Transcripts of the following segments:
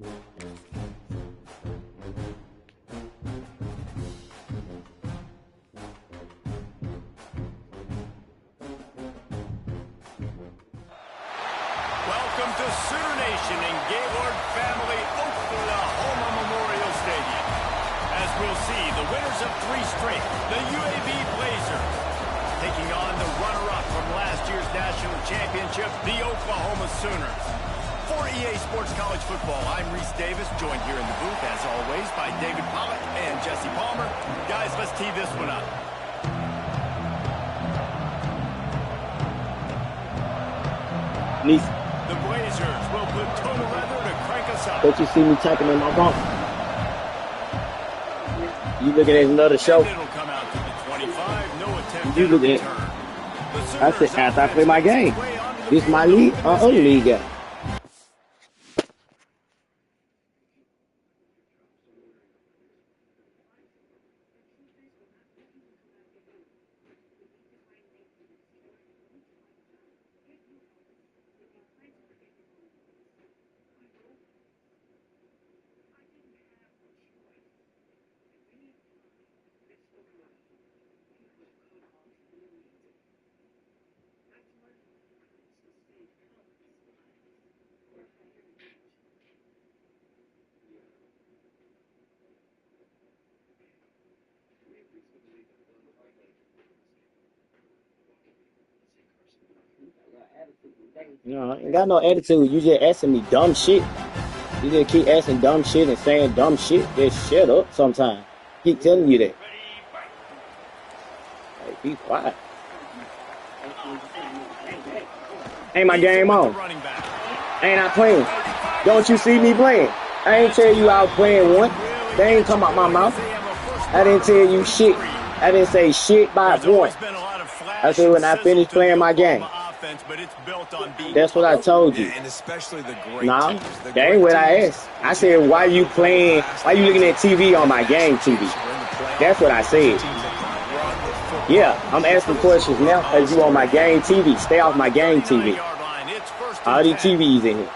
Welcome to Sooner Nation in Gaylord Family Oklahoma Memorial Stadium. As we'll see, the winners of 3 straight, the UAB Blazers, taking on the runner-up from last year's national championship, the Oklahoma Sooners. For EA Sports College Football, I'm Reese Davis, joined here in the booth, as always, by David Pollock and Jesse Palmer. Guys, let's tee this one up. The Blazers will put total leather to crank us up. Don't you see me typing in my phone? You looking at another show? It'll come out to the 25, no attempt You looking at? I said after I play my game. This my league or other league guy? No, I ain't got no attitude. You just asking me dumb shit. You just keep asking dumb shit and saying dumb shit. Just shut up sometimes. Keep telling you that. Hey, be quiet. Ain't my game on. Ain't I playing? Don't you see me playing? I ain't tell you I was playing one. They ain't come out my mouth. I didn't tell you shit. I didn't say shit by one. I said when I finish playing my game. That's what I told you. No, that ain't what I asked. I said, why you playing? Why you looking at TV on my game TV? That's what I said. Yeah, I'm asking questions now because you on my game TV. Stay off my game TV. All these TVs in here.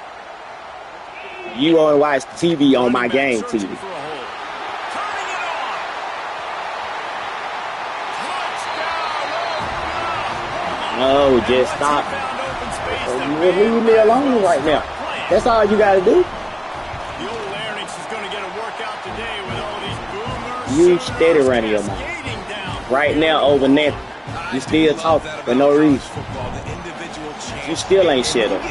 You want to watch TV on my game TV. No, just stop. You leave me alone right now. That's all you gotta do. You steady running your mouth. Right now over nothing. You still talking for no reason. You still ain't shut up.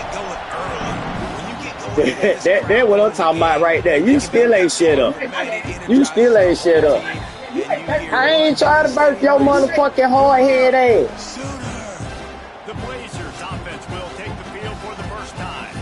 That's what I'm talking about right there. You still ain't shut up. You still ain't shut up. I ain't trying to burst your motherfucking hard head ass. The Blazers offense will take the field for the first time.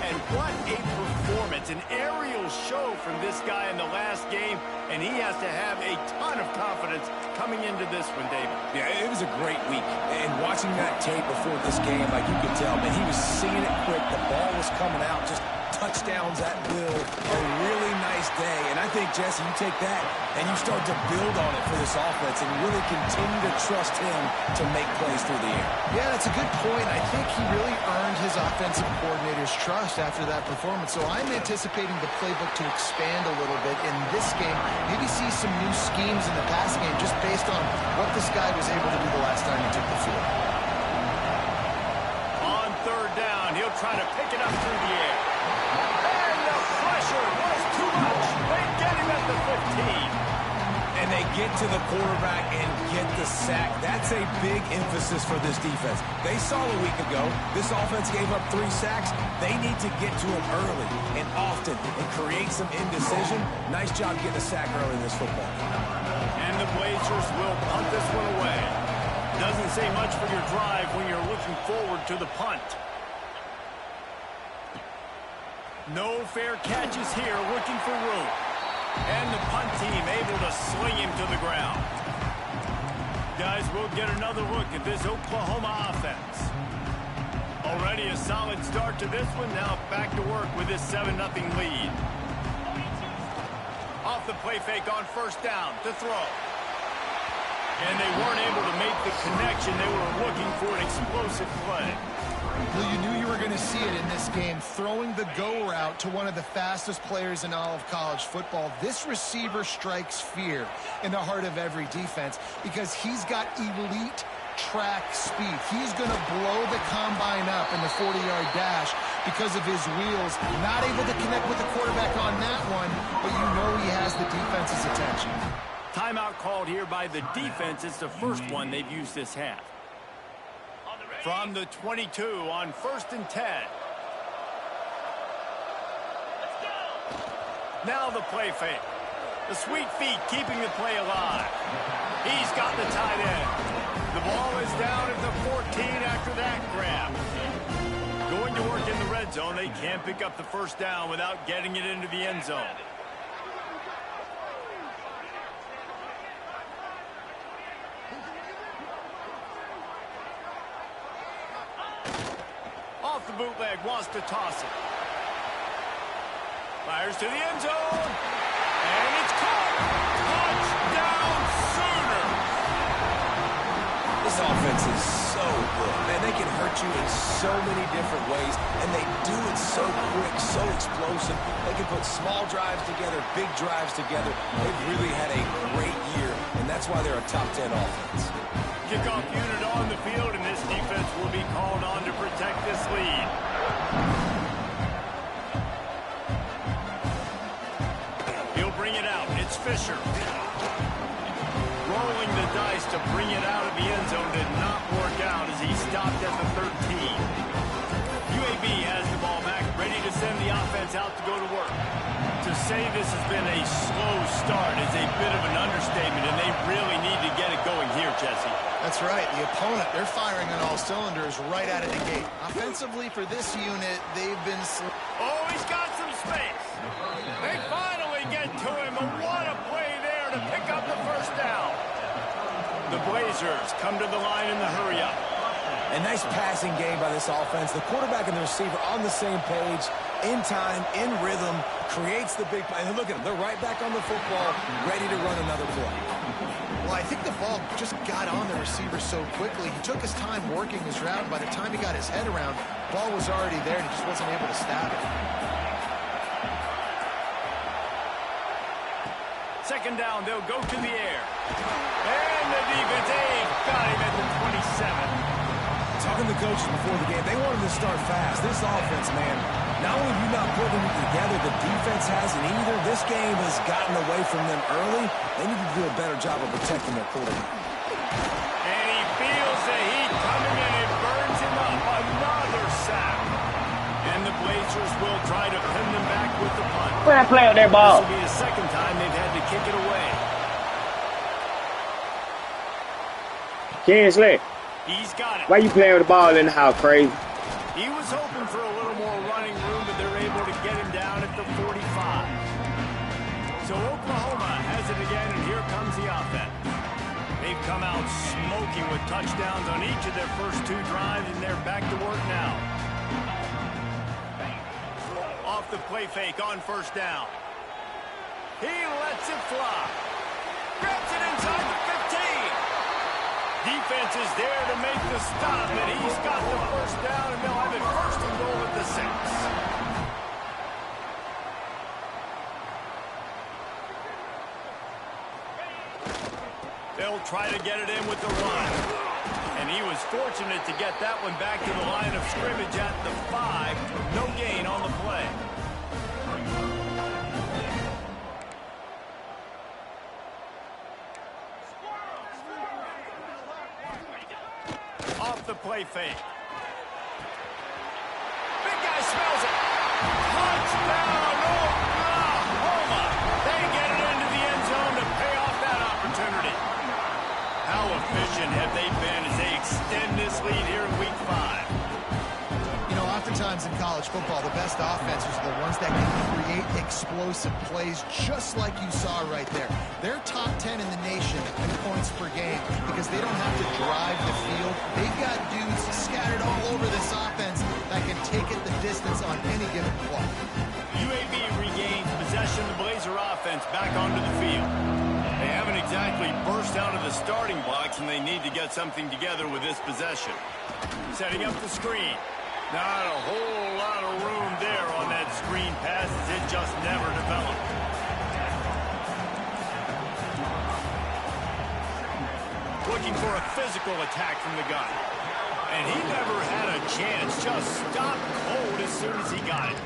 And what a performance, an aerial show from this guy in the last game, and he has to have a ton of confidence coming into this one, David. Yeah, it was a great week. And watching that tape before this game, like you could tell, man, he was seeing it quick. The ball was coming out, just touchdowns at will. A really nice day. And I think, Jesse, you take that and you start to build on it for this offense and really continue to trust him to make plays through the air. Yeah, that's a good point. I think he really earned his offensive coordinator's trust after that performance. So I'm anticipating the playbook to expand a little bit in this game. Maybe see some new schemes in the passing game just based on what this guy was able to do the last time he took the field. On third down, he'll try to pick it up through the air. And the pressure was too much. They get him at the 15. And they get to the quarterback and get the sack. That's a big emphasis for this defense. They saw a week ago, this offense gave up 3 sacks. They need to get to him early and often and create some indecision. Nice job getting a sack early in this football. And the Blazers will punt this one away. Doesn't say much for your drive when you're looking forward to the punt. No fair catches here, looking for room. And the punt team able to sling him to the ground. Guys, we'll get another look at this Oklahoma offense. Already a solid start to this one. Now back to work with this 7-0 lead. Off the play fake on first down to throw. And they weren't able to make the connection. They were looking for an explosive play. Well, you knew you were going to see it in this game, throwing the go route to one of the fastest players in all of college football. This receiver strikes fear in the heart of every defense because he's got elite track speed. He's going to blow the combine up in the 40-yard dash because of his wheels. Not able to connect with the quarterback on that one, but you know he has the defense's attention. Timeout called here by the defense. It's the first one they've used this half. From the 22 on 1st and 10. Now the play fake. The sweet feet keeping the play alive. He's got the tight end. The ball is down at the 14 after that grab. Going to work in the red zone. They can't pick up the first down without getting it into the end zone. Off the bootleg, wants to toss it. Fires to the end zone. And it's caught. Touchdown Sooners. This offense is so good. Man, they can hurt you in so many different ways, and they do it so quick, so explosive. They can put small drives together, big drives together. They've really had a great year, and that's why they're a top 10 offense. Kickoff unit on the field, and this defense will be called on to protect this lead. He'll bring it out. It's Fisher. Rolling the dice to bring it out of the end zone did not work out as he stopped at the 13. UAB has the ball back, ready to send the offense out to go to work. To say this has been a slow start is a bit of an understatement, and they really need to get it going here, Jesse. That's right. The opponent, they're firing on all cylinders right out of the gate. Offensively, for this unit, they've been... Oh, he's got some space. They finally get to him, and what a play there to pick up the first down. The Blazers come to the line in the hurry-up. A nice passing game by this offense. The quarterback and the receiver on the same page, in time, in rhythm, creates the big play. And look at them. They're right back on the football, ready to run another play. Well, I think the ball just got on the receiver so quickly. He took his time working his route, and by the time he got his head around, the ball was already there, and he just wasn't able to stop it. Second down, they'll go to the air. And the defense, they've got him at the 27. Talking to coaches before the game, they wanted to start fast. This offense, man, not only have you not put it together, the defense hasn't either. This game has gotten away from them early. They need to do a better job of protecting their quarterback. And he feels the heat coming, and it burns him up. Another sack. And the Blazers will try to pin them back with the punt. Where I play with that ball? This will be the second time they've had to kick it away. Kinsley, He's got it. why you playing with the ball in the house, crazy? He was hoping for a little more running room, but they're able to get him down at the 45. So Oklahoma has it again, and here comes the offense. They've come out smoking with touchdowns on each of their first two drives, and they're back to work now. Off the play fake on first down. He lets it fly. Grabs it inside the 15. Defense is there to make the stop, and he's got the first down, and they'll have it first and goal at the 6. They'll try to get it in with the run. And he was fortunate to get that one back to the line of scrimmage at the 5. No gain on the play. Off the play fake. Big guy smells it. Touchdown, Oklahoma. They get it into the end zone to pay off that opportunity. How efficient have they been as they extend this lead here in week 5? You know, oftentimes in college football, the best offenses are the ones that can create explosive plays just like you saw right there. They're top 10 in the nation in points per game because they don't have to drive the field. They've got dudes scattered all over this offense that can take it the distance on any given play. UAB regains possession of the Blazer offense back onto the field. They haven't exactly burst out of the starting blocks, and they need to get something together with this possession. Setting up the screen. Not a whole lot of room there on that screen pass as it just never developed. Looking for a physical attack from the gun. And he never had a chance. Just stopped cold as soon as he got it.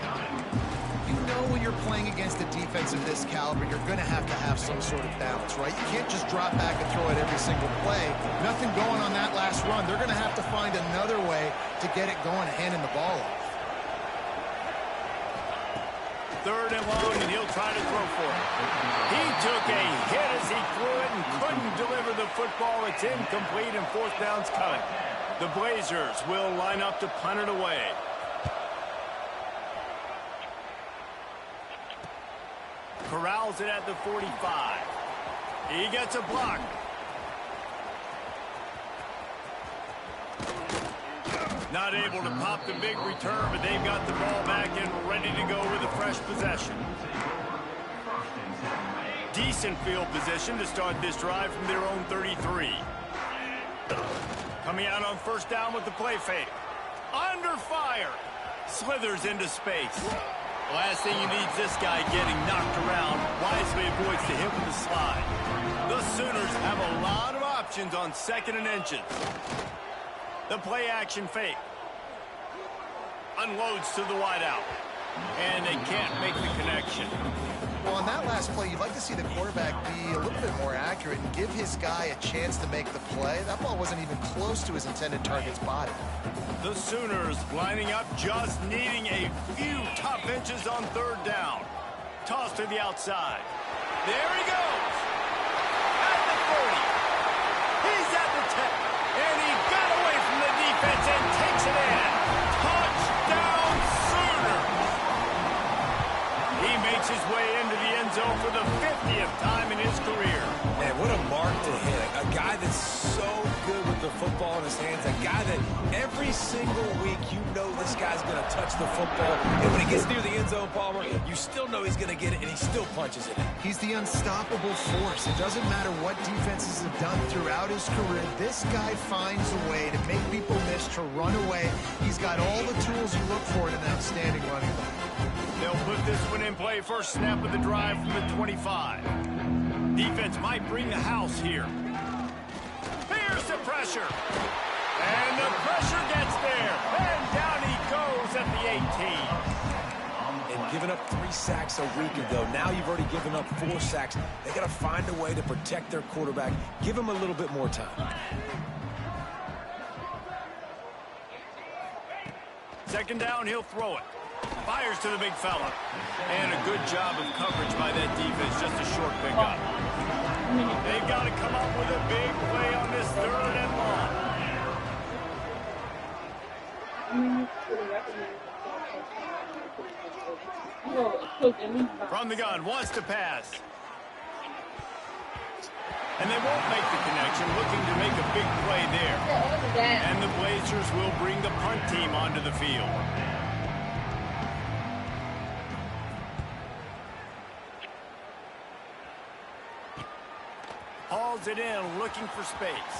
You know when you're playing against a defense of this caliber, you're going to have some sort of balance, right? You can't just drop back and throw it every single play. Nothing going on that last run. They're going to have to find another way to get it going, handing the ball off. Third and long, and he'll try to throw for it. He took a hit as he threw it and couldn't deliver the football. It's incomplete, and fourth down's coming. The Blazers will line up to punt it away. Corrals it at the 45. He gets a block. Not able to pop the big return, but they've got the ball back and ready to go with a fresh possession. Decent field position to start this drive from their own 33. Coming out on first down with the play fake. Under fire. Slithers into space. The last thing you need is this guy getting knocked around. Wisely avoids the hit with the slide. The Sooners have a lot of options on second and inches. The play action fake. Unloads to the wideout. And they can't make the connection. Well, on that last play, you'd like to see the quarterback be a little bit more accurate and give his guy a chance to make the play. That ball wasn't even close to his intended target's body. The Sooners lining up, just needing a few top inches on third down. Toss to the outside. There he goes. At the 30. He's at the 10. And he got away from the defense and takes it in. Touchdown Sooners. He makes his way into the end zone for the 50th time in his career. Man, what a mark to hit. A guy that's so good with the football in his hands. A guy that every single week you know this guy's going to touch the football. And when he gets near the end zone, Palmer, you still know he's going to get it, and he still punches it in. He's the unstoppable force. It doesn't matter what defenses have done throughout his career. This guy finds a way to make people miss, to run away. He's got all the tools you look for in an outstanding running back. They'll put this one in play. First snap of the drive from the 25. Defense might bring the house here. Here's the pressure. And the pressure gets there. And down he goes at the 18. And giving up 3 sacks a week ago. Now you've already given up 4 sacks. They got to find a way to protect their quarterback. Give him a little bit more time. Second down, he'll throw it. Fires to the big fella. And a good job of coverage by that defense. Just a short pickup. They've got to come up with a big play on this third and long. From the gun, wants to pass. And they won't make the connection, looking to make a big play there. And the Blazers will bring the punt team onto the field. Hauls it in, looking for space.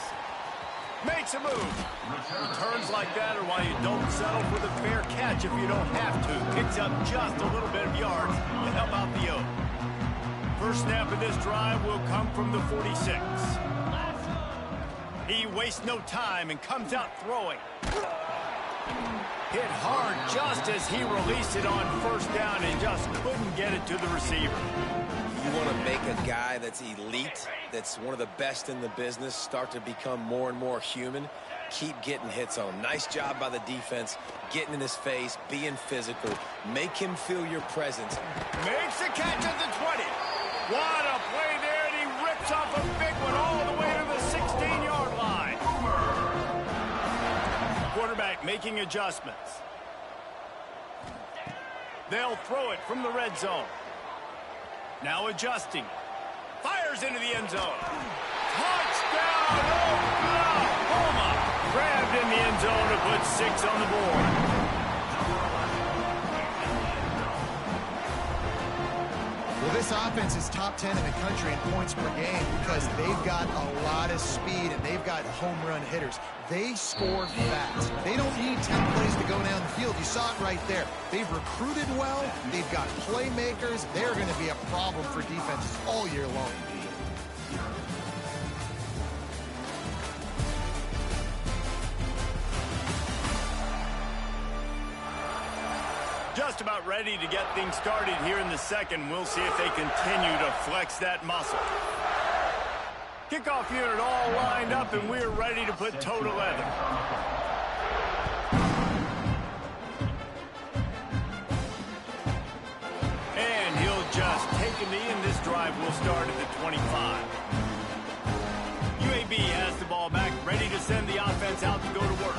Makes a move. Returns like that are why you don't settle for the fair catch if you don't have to. Picks up just a little bit of yards to help out the O. First snap of this drive will come from the 46. He wastes no time and comes out throwing. Hit hard just as he released it on first down and just couldn't get it to the receiver. You want to make a guy that's elite, that's one of the best in the business, start to become more and more human. Keep getting hits on him. Nice job by the defense, getting in his face, being physical. Make him feel your presence. Makes the catch at the 20. What a play there, and he rips off a big one all the way to the 16-yard line. Quarterback making adjustments. They'll throw it from the red zone. Now adjusting. Fires into the end zone. Touchdown, Oklahoma! Grabbed in the end zone to put 6 on the board. Well, this offense is top 10 in the country in points per game because they've got a lot of speed and they've got home run hitters. They score fast. They don't need 10 plays to go down the field. You saw it right there. They've recruited well. They've got playmakers. They're going to be a problem for defenses all year long. Just about ready to get things started here in the second. We'll see if they continue to flex that muscle. Kickoff unit all lined up, and we're ready to put toe to leather. And he'll just take a knee, and this drive will start at the 25. UAB has the ball back, ready to send the offense out to go to work.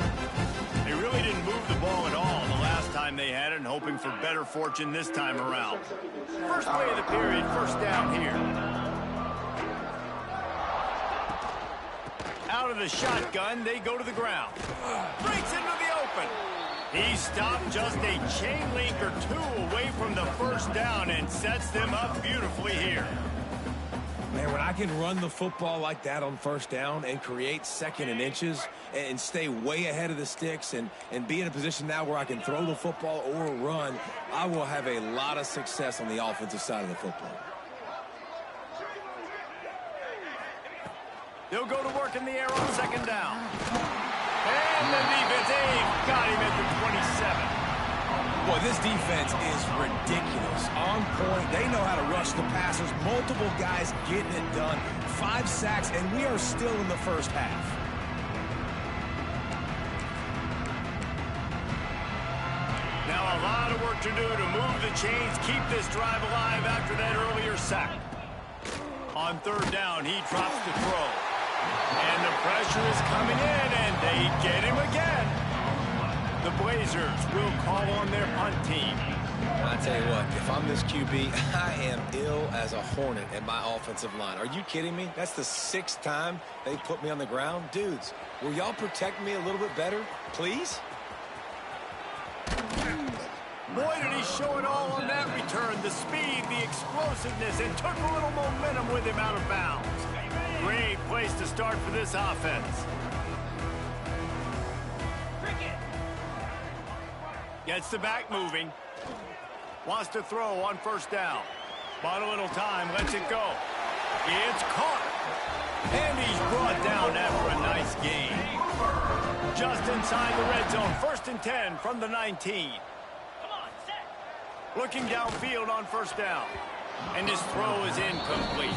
They really didn't move the ball at all the last time they had it, and hoping for better fortune this time around. First play of the period, first down here. Out of the shotgun, they go to the ground. Breaks into the open. He stopped just a chain link or two away from the first down and sets them up beautifully here. Man, when I can run the football like that on first down and create second and inches and stay way ahead of the sticks and be in a position now where I can throw the football or run, I will have a lot of success on the offensive side of the football. They'll go to work in the air on second down. And the defense got him at the 27. Boy, this defense is ridiculous. On point. They know how to rush the passers. Multiple guys getting it done. 5 sacks, and we are still in the first half. Now a lot of work to do to move the chains, keep this drive alive after that earlier sack. On third down, he drops the throw. And the pressure is coming in, and they get him again. The Blazers will call on their punt team. I tell you what, if I'm this QB, I am ill as a hornet at my offensive line. Are you kidding me? That's the 6th time they put me on the ground. Dudes, will y'all protect me a little bit better, please? Boy, did he show it all on that return. The speed, the explosiveness, and took a little momentum with him out of bounds. Great place to start for this offense. Gets the back moving. Wants to throw on first down. Bought a little time, lets it go. It's caught. And he's brought down after a nice gain. Just inside the red zone. 1st and 10 from the 19. Looking downfield on first down. And his throw is incomplete.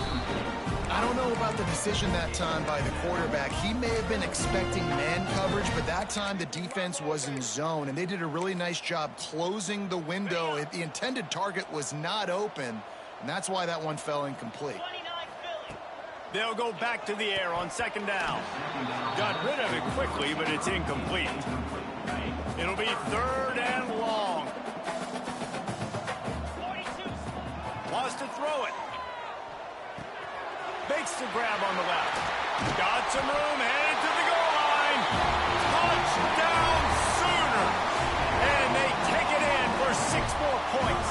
I don't know about the decision that time by the quarterback. He may have been expecting man coverage, but that time the defense was in zone, and they did a really nice job closing the window. The intended target was not open, and that's why that one fell incomplete. They'll go back to the air on second down. Got rid of it quickly, but it's incomplete. It'll be 3rd and long. Wants to throw it. Makes the grab on the left. Got some room, headed to the goal line. Touchdown Sooner. And they take it in for 6 more points.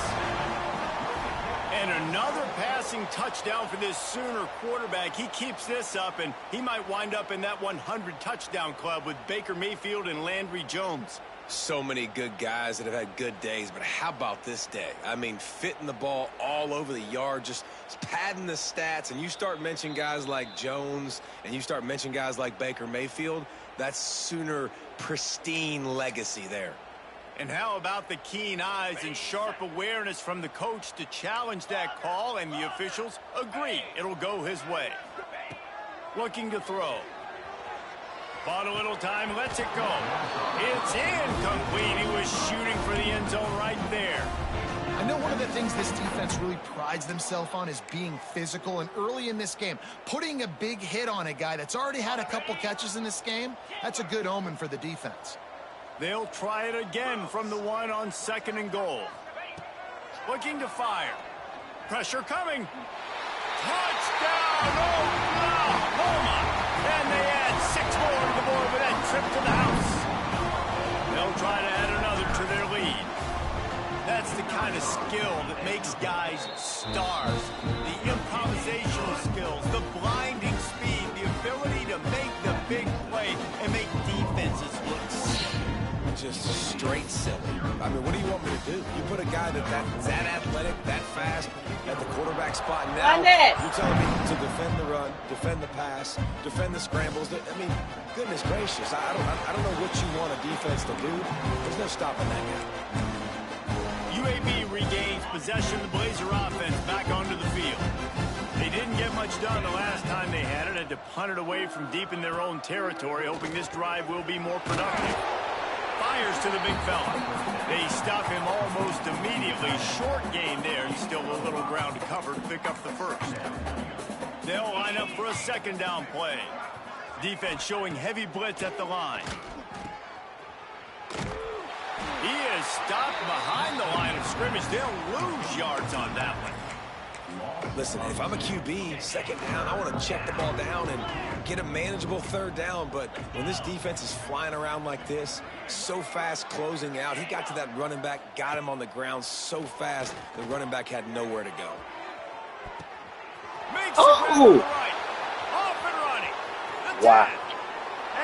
And another passing touchdown for this Sooner quarterback. He keeps this up, and he might wind up in that 100 touchdown club with Baker Mayfield and Landry Jones. So many good guys that have had good days, but how about this day? I mean, fitting the ball all over the yard, just padding the stats, and you start mentioning guys like Jones, and you start mentioning guys like Baker Mayfield, that's Sooner pristine legacy there. And how about the keen eyes and sharp awareness from the coach to challenge that call, and the officials agree it'll go his way. Looking to throw. Bought a little time, lets it go. It's incomplete. He was shooting for the end zone right there. I know one of the things this defense really prides themselves on is being physical, and early in this game, putting a big hit on a guy that's already had a couple catches in this game, that's a good omen for the defense. They'll try it again from the 1 on 2nd and goal. Looking to fire. Pressure coming. Touchdown, Oklahoma! And they add 6 more to the board with that trip to the house. They'll try to add another to their lead. That's the kind of skill that makes guys stars. The improvisational skills, the blinding speed, the ability to make the big play and make defenses look silly. Just straight silly. I mean, what do you want me to do? You put a guy that's that athletic, that fast, at the quarterback spot now, you're telling me to defend the run, defend the pass, defend the scrambles. I mean, goodness gracious, I don't know what you want a defense to do. There's no stopping that guy. UAB regains possession of the Blazer offense back onto the field. They didn't get much done the last time they had it. Had to punt it away from deep in their own territory, hoping this drive will be more productive. Fires to the big fella. They stop him almost immediately. Short gain there. He's still a little ground to cover to pick up the first. They'll line up for a second down play. Defense showing heavy blitz at the line. He is stopped behind the line of scrimmage. They'll lose yards on that one. Listen, if I'm a QB, second down, I want to check the ball down and get a manageable third down. But when this defense is flying around like this, so fast closing out, he got to that running back, got him on the ground so fast, the running back had nowhere to go. Makes the right. Off and running. The Wow. tag.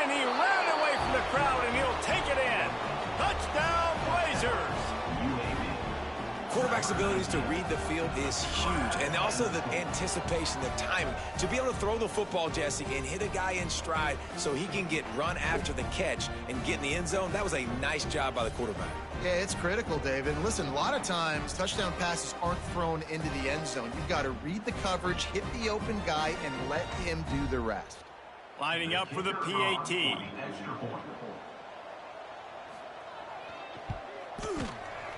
And he ran away from the crowd, and he'll take it in. Touchdown, Blazers. Quarterback's abilities to read the field is huge, and also the anticipation, the timing. To be able to throw the football, Jesse, and hit a guy in stride so he can get run after the catch and get in the end zone, that was a nice job by the quarterback. Yeah, it's critical, David. And listen, a lot of times touchdown passes aren't thrown into the end zone. You've got to read the coverage, hit the open guy, and let him do the rest. Lining up for the PAT.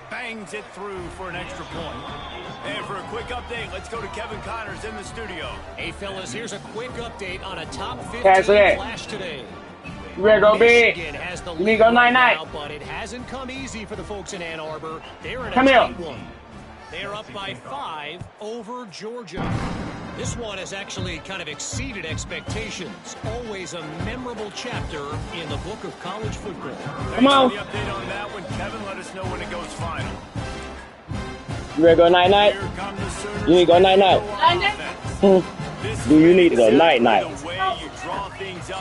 Bangs it through for an extra point. And for a quick update, let's go to Kevin Connors in the studio. Hey, fellas, here's a quick update on a top 15 Cancel flash today. You ready to go big? Michigan has the You need lead to go right night-night. now, but it hasn't come easy for the folks in Ann Arbor. They're in a Come here. tight one. They're up by 5 over Georgia. This one has actually kind of exceeded expectations. Always a memorable chapter in the book of college football. Come on. The update on that one, Kevin. Let us know when it goes final. You ready to go night-night? Here come the Sooners. You need to go night-night. Do you need to go night-night?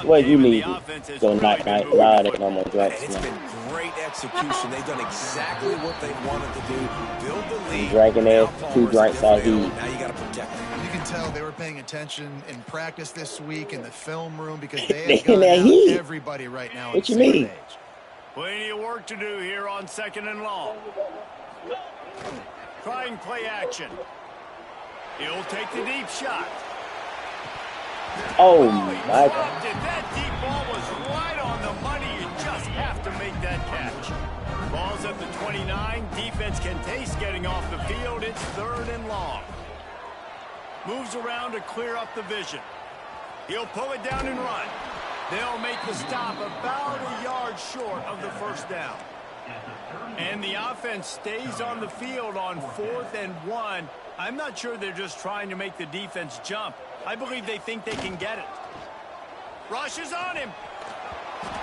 What you need to go night-night? A lot of no more drugs. It's been great execution. They've done exactly what they wanted to do. Build the lead. Drinking there, 2 drinks all heat. Now you got to protect them. You can tell they were paying attention in practice this week in the film room because they They have got in that heat. everybody right now. What you mean? Page. Plenty of work to do here on 2nd and long. Trying play action. He'll take the deep shot. Oh He my God. dropped it. That deep ball was right on the money. You just have to make that catch. Ball's at the 29. Defense can taste getting off the field. It's 3rd and long. Moves around to clear up the vision. He'll pull it down and run. They'll make the stop about a yard short of the first down. And the offense stays on the field on 4th and 1. I'm not sure they're just trying to make the defense jump. I believe they think they can get it. Rushes on him.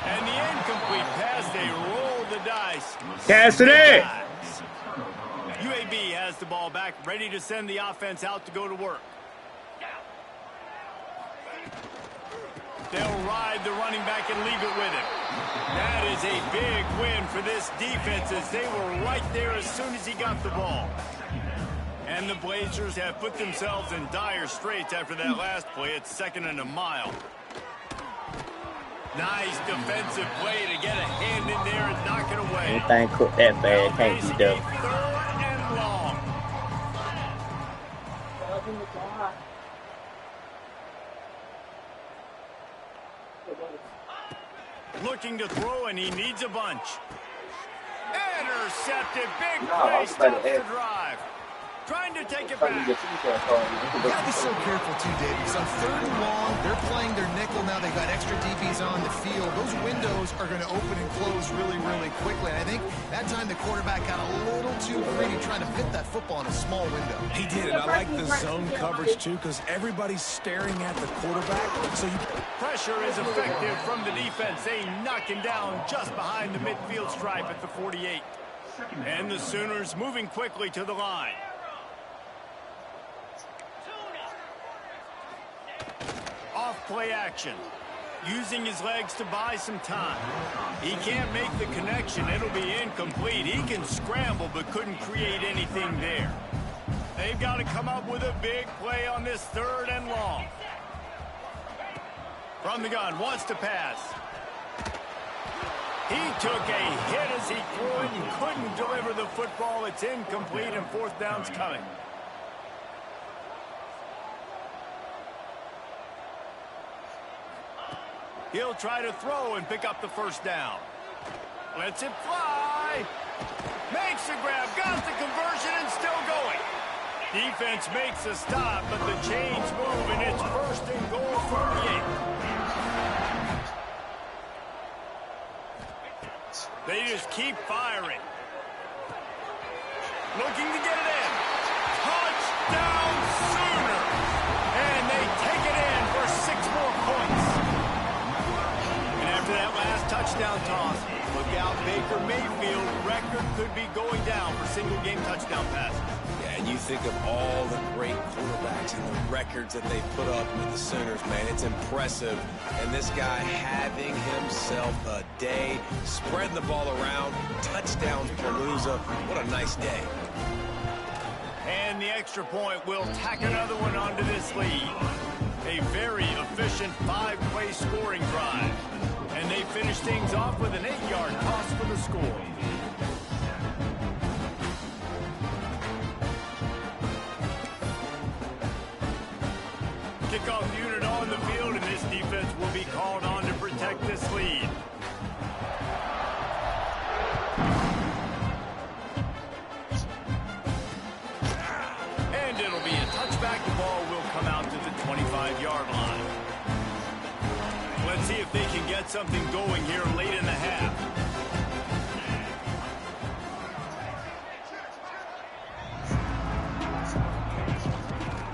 And the incomplete pass, they roll the dice. Cast it in. UAB has the ball back, ready to send the offense out to go to work. They'll ride the running back and leave it with him. That is a big win for this defense as they were right there as soon as he got the ball. And the Blazers have put themselves in dire straits after that last play. It's 2nd and a mile. Nice defensive play to get a hand in there and knock it away. Anything cooked that bad can't be done. 3rd and long. Looking to throw, and he needs a bunch. Intercepted. Big play stops the drive. Trying to take it back. You got to be so careful too, Dave. Because on 3rd and long, they're playing their nickel now. They've got extra DBs on the field. Those windows are going to open and close really, really quickly. And I think that time the quarterback got a little too greedy trying to fit that football in a small window. He did, and I like the zone coverage too because everybody's staring at the quarterback. So Pressure is effective from the defense. They knock him down just behind the midfield stripe at the 48. And the Sooners moving quickly to the line. Off play action. Using his legs to buy some time. He can't make the connection. It'll be incomplete. He can scramble but couldn't create anything there. They've got to come up with a big play on this 3rd and long. From the gun, wants to pass. He took a hit as he threw it and couldn't deliver the football. It's incomplete and 4th down's coming. He'll try to throw and pick up the 1st down. Lets it fly. Makes the grab, got the conversion and still going. Defense makes a stop, but the chains move and it's 1st and goal from the 8. They just keep firing. Looking to get it in. Touchdown Sooners! And they take it in for 6 more points. And after that last touchdown toss, look out, Baker Mayfield record could be going down for single-game touchdown passes. Yeah, and you think of all the great quarterbacks and the records that they put up with the Sooners, man. It's impressive. And this guy having himself a day, spreading the ball around, touchdowns Palooza. What a nice day. And the extra point will tack another one onto this lead. A very efficient 5-play scoring drive. And they finish things off with an 8-yard toss for the score. Kickoff unit on the field, and this defense will be called on to protect this lead. And it'll be a touchback. The ball will come out to the 25-yard line. Let's see if they can get something going here late in the half.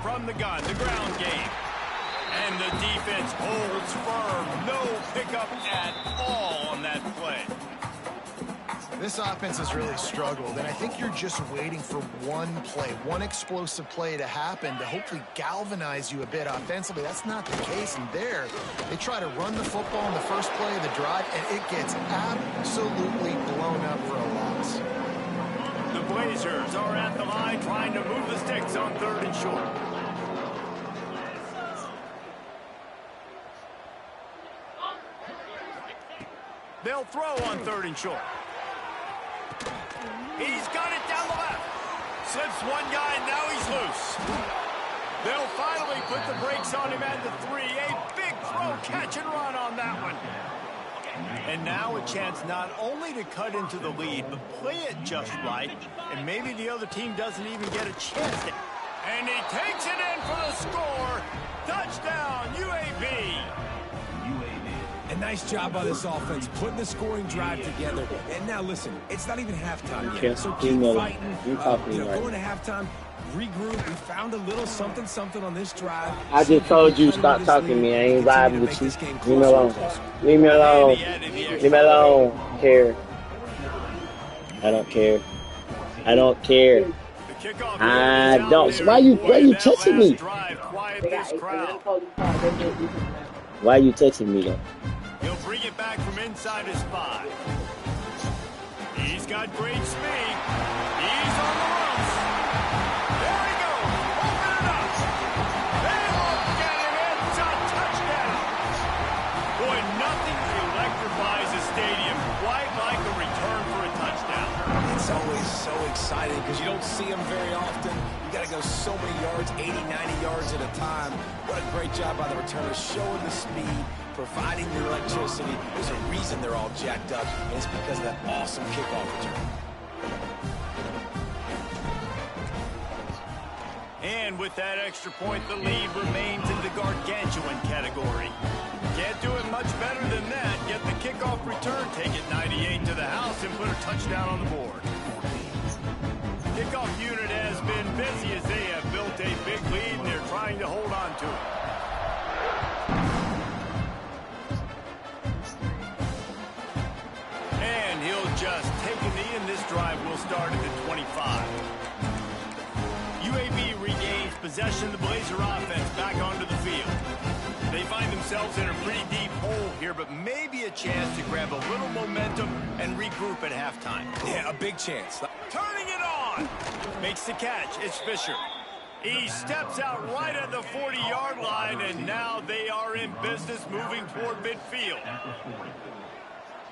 From the gun, the ground game. And the defense holds firm. No pickup at all on that play. This offense has really struggled, and I think you're just waiting for one play, one explosive play to happen to hopefully galvanize you a bit offensively. That's not the case, and there, they try to run the football in the first play of the drive, and it gets absolutely blown up for a loss. The Blazers are at the line trying to move the sticks on 3rd and short. They'll throw on 3rd and short. He's got it down the left. Slips one guy, and now he's loose. They'll finally put the brakes on him at the 3. A big throw, catch and run on that one. And now a chance not only to cut into the lead, but play it just right. And maybe the other team doesn't even get a chance to. And he takes it in for the score. Touchdown, UAB. A nice job by this offense, putting the scoring drive together. And now listen, it's not even halftime yet, so keep fighting. Going to halftime, regroup. We found a little something on this drive. I just told you stop talking to me. I ain't vibing with you. Leave me alone. Leave me alone. Leave me alone. Care. I don't care. I don't care. I don't. So why you touching me? Why are you touching me though? He'll bring it back from inside his 5. He's got great speed. He's on the ropes. There he goes. Open it up. They look at him. It's a touchdown. Boy, nothing electrifies a stadium quite like a return for a touchdown. It's always so exciting because you don't see them very often. You got to go so many yards, 80, 90 yards at a time. What a great job by the returners, showing the speed, providing the electricity. There's a reason they're all jacked up, and it's because of that awesome kickoff return. And with that extra point, the lead remains in the gargantuan category. Can't do it much better than that. Get the kickoff return, take it 98 to the house, and put a touchdown on the board. Kickoff unit has been busy as they have built a big lead, and they're trying to hold on to it. And he'll just take a knee, and this drive will possession of the Blazer offense back onto the field. They find themselves in a pretty deep hole here, but maybe a chance to grab a little momentum and regroup at halftime. Yeah, a big chance. Turning it on. Makes the catch. It's Fisher. He steps out right at the 40-yard line, and now they are in business moving toward midfield.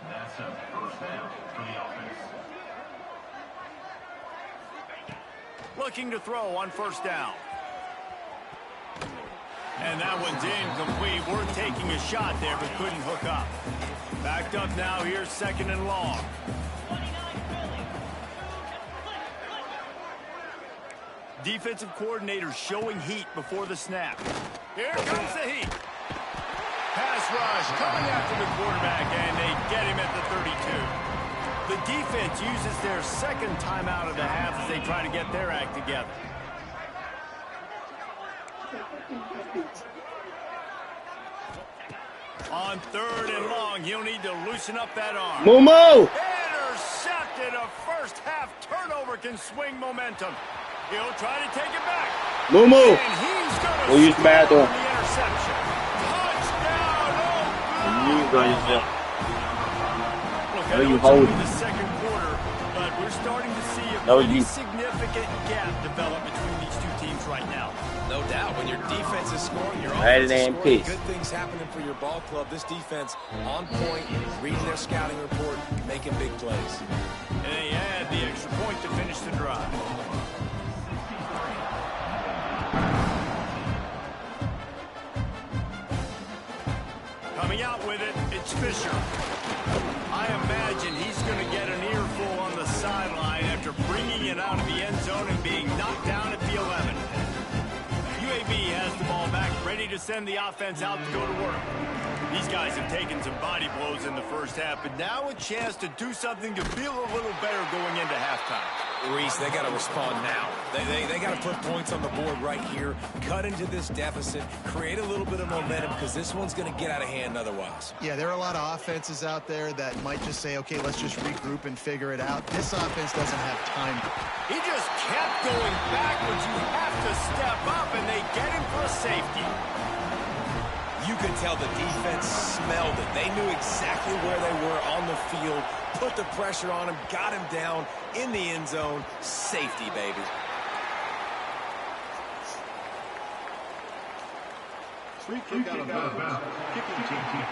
That's a first down for the offense. Looking to throw on first down. And that one's incomplete. Worth taking a shot there, but couldn't hook up. Backed up now. Here's second and long. Defensive coordinator showing heat before the snap. Here comes the heat. Pass rush coming after the quarterback, and they get him at the 32. The defense uses their second timeout of the half as they try to get their act together. On third and long, he'll need to loosen up that arm. Moo-moo! Intercepted. A first half turnover can swing momentum. He'll try to take it back. Moo-moo! And he's going to We'll use the bathroom. the interception. Touchdown! Oh, You got yourself. look, No, I know you it's hold only it. the second quarter, but we're starting to see a No, pretty you. significant gap develop between these two teams right now. No doubt. When your defense is scoring, your Rather offense is than scoring. peace. Good things happening for your ball club. This defense on point, reading their scouting report, making big plays. And they add the extra point to finish the drive. Coming out with it, it's Fisher. I imagine he's going to get an earful on the sideline after bringing it out of the end zone and being knocked down at the 11. UAB has the ball back, ready to send the offense out to go to work. These guys have taken some body blows in the first half, but now a chance to do something to feel a little better going into halftime. Reese, they got to respond now. They got to put points on the board right here, cut into this deficit, create a little bit of momentum, because this one's going to get out of hand otherwise. Yeah, there are a lot of offenses out there that might just say, okay, let's just regroup and figure it out. This offense doesn't have time. He just kept going backwards. You have to step up, and they get him for a safety. You could tell the defense smelled it. They knew exactly where they were on the field, put the pressure on him, got him down in the end zone. Safety, baby. Free kick out of bounds. Kicking team.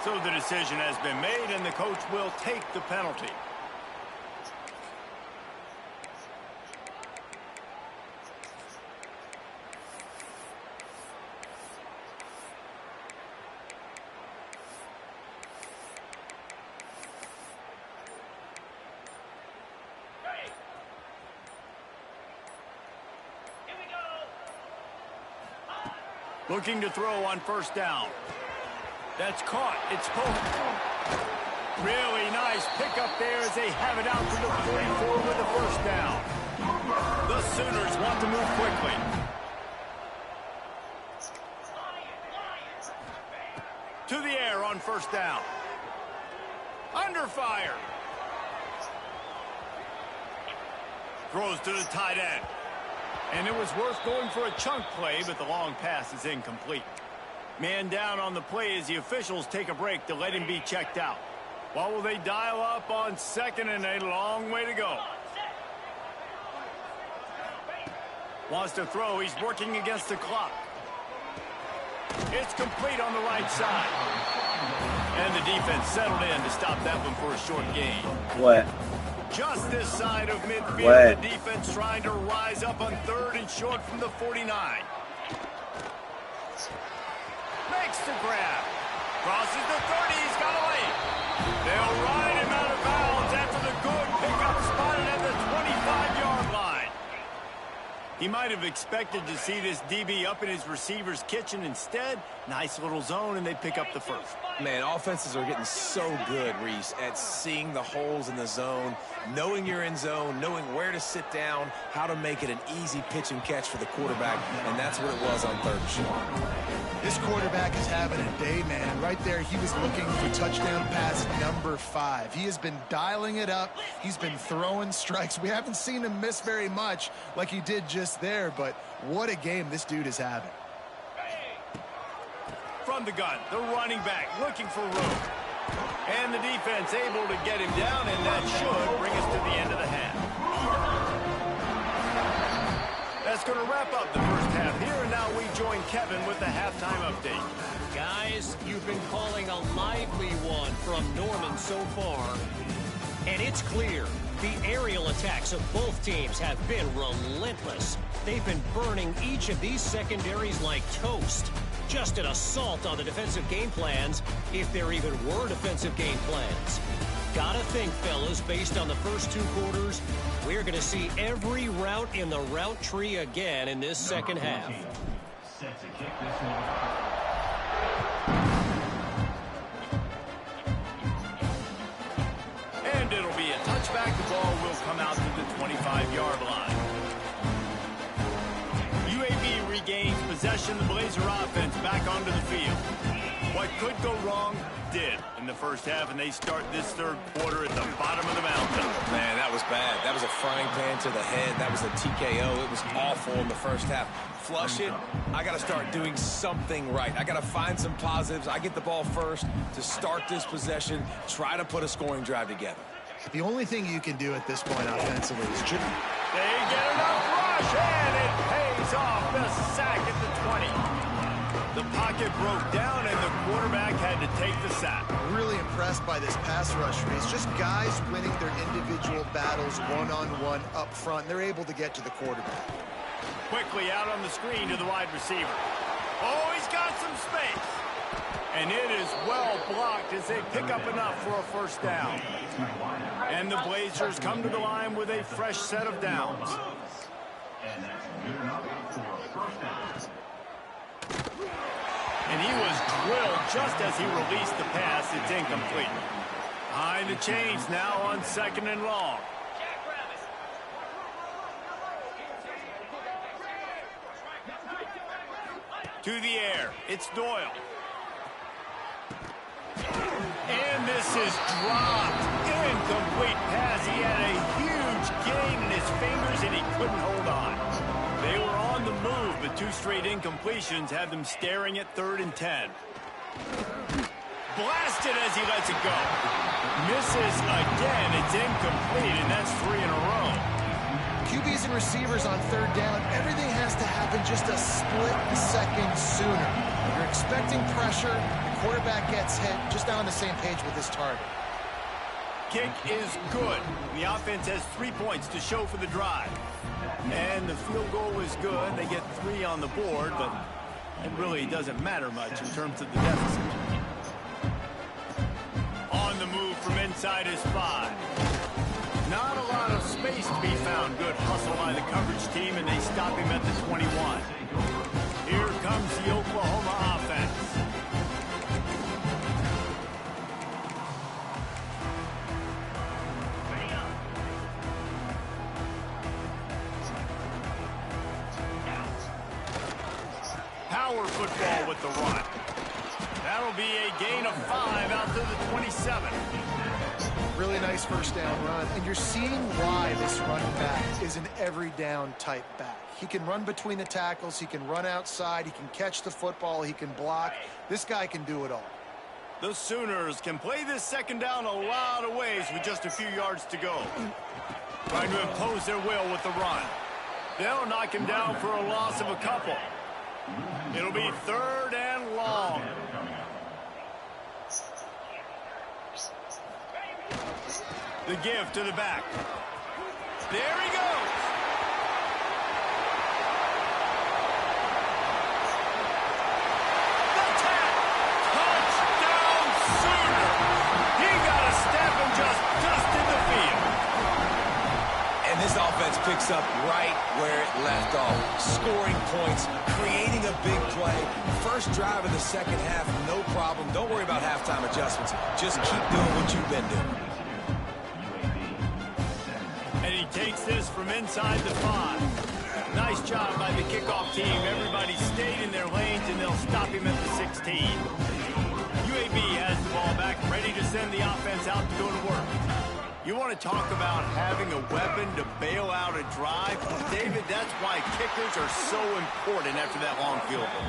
So the decision has been made, and the coach will take the penalty. Looking to throw on first down. That's caught. It's poked. Really nice pickup there as they have it out to the 44 with the first down. The Sooners want to move quickly. To the air on first down. Under fire. Throws to the tight end. And it was worth going for a chunk play, but the long pass is incomplete. Man down on the play as the officials take a break to let him be checked out. What will they dial up on second, and a long way to go? Wants to throw. He's working against the clock. It's complete on the right side. And the defense settled in to stop that one for a short gain. What? Just this side of midfield, What? the defense trying to rise up on third and short from the 49. Makes the grab. Crosses the 30. He's got a lead. They'll ride him out of bounds after the good pickup spotted at the 25-yard line. He might have expected to see this DB up in his receiver's kitchen. Instead, nice little zone, and they pick up the first. Man, offenses are getting so good, Reese, at seeing the holes in the zone, knowing you're in zone, knowing where to sit down, how to make it an easy pitch and catch for the quarterback, and that's what it was on third and short. This quarterback is having a day, man. Right there, he was looking for touchdown pass number 5. He has been dialing it up. He's been throwing strikes. We haven't seen him miss very much like he did just assist there, but what a game this dude is having. From the gun, the running back looking for room. And the defense able to get him down, and that should bring us to the end of the half. That's going to wrap up the first half here, and now we join Kevin with the halftime update. Guys, you've been calling a lively one from Norman so far. And it's clear, the aerial attacks of both teams have been relentless. They've been burning each of these secondaries like toast. Just an assault on the defensive game plans, if there even were defensive game plans. Gotta think, fellas, based on the first 2 quarters, we're going to see every route in the route tree again in this second half. Set to kick this one. And it'll be a touchback. The ball will come out to the 25-yard line. UAB regains possession. The Blazer offense back onto the field. What could go wrong did in the first half, and they start this third quarter at the bottom of the mountain. Man, that was bad. That was a frying pan to the head. That was a TKO. It was awful in the first half. Flush it. I got to start doing something right. I got to find some positives. I get the ball first to start this possession, try to put a scoring drive together. The only thing you can do at this point offensively is just... They get enough rush, and it pays off. The sack at the 20. The pocket broke down, and the quarterback had to take the sack. Really impressed by this pass rush. It's just guys winning their individual battles one-on-one up front. They're able to get to the quarterback. Quickly out on the screen to the wide receiver. Oh, he's got some space. And it is well blocked as they pick up enough for a first down. And the Blazers come to the line with a fresh set of downs. And that's good enough for a first down. And he was drilled just as he released the pass. It's incomplete. Behind the chains now on 2nd and long. To the air. It's Doyle. And this is dropped. Incomplete pass. He had a huge gain in his fingers, and he couldn't hold on. They were on the move, but 2 straight incompletions had them staring at 3rd and 10. Blasted as he lets it go. Misses again. It's incomplete, and that's 3 in a row. QBs and receivers on 3rd down, everything has to happen just a split second sooner. You're expecting pressure, the quarterback gets hit, just not on the same page with his target. Kick is good. The offense has 3 points to show for the drive. And the field goal is good. They get 3 on the board, but it really doesn't matter much in terms of the deficit. On the move from inside his 5. Not a lot of space to be found. Good hustle by the coverage team, and they stop him at the 21. Here comes the Oklahoma offense. Power football with the run. That'll be a gain of 5 out to the 27. Really nice first down run, and you're seeing why this running back is an every down type back. He can run between the tackles, he can run outside, he can catch the football, he can block. This guy can do it all. The Sooners can play this second down a lot of ways with just a few yards to go. Trying to impose their will with the run. They'll knock him down for a loss of a couple. It'll be 3rd and long. The give to the back. There he goes. The tap. Touchdown Sooner. He got a step and just dusted the field. And this offense picks up right where it left off. Scoring points, creating a big play. First drive of the second half, no problem. Don't worry about halftime adjustments. Just keep doing what you've been doing. And he takes this from inside the 5. Nice job by the kickoff team. Everybody stayed in their lanes, and they'll stop him at the 16. UAB has the ball back, ready to send the offense out to go to work. You want want to talk about having a weapon to bail out a drive? David, that's why kickers are so important after that long field goal.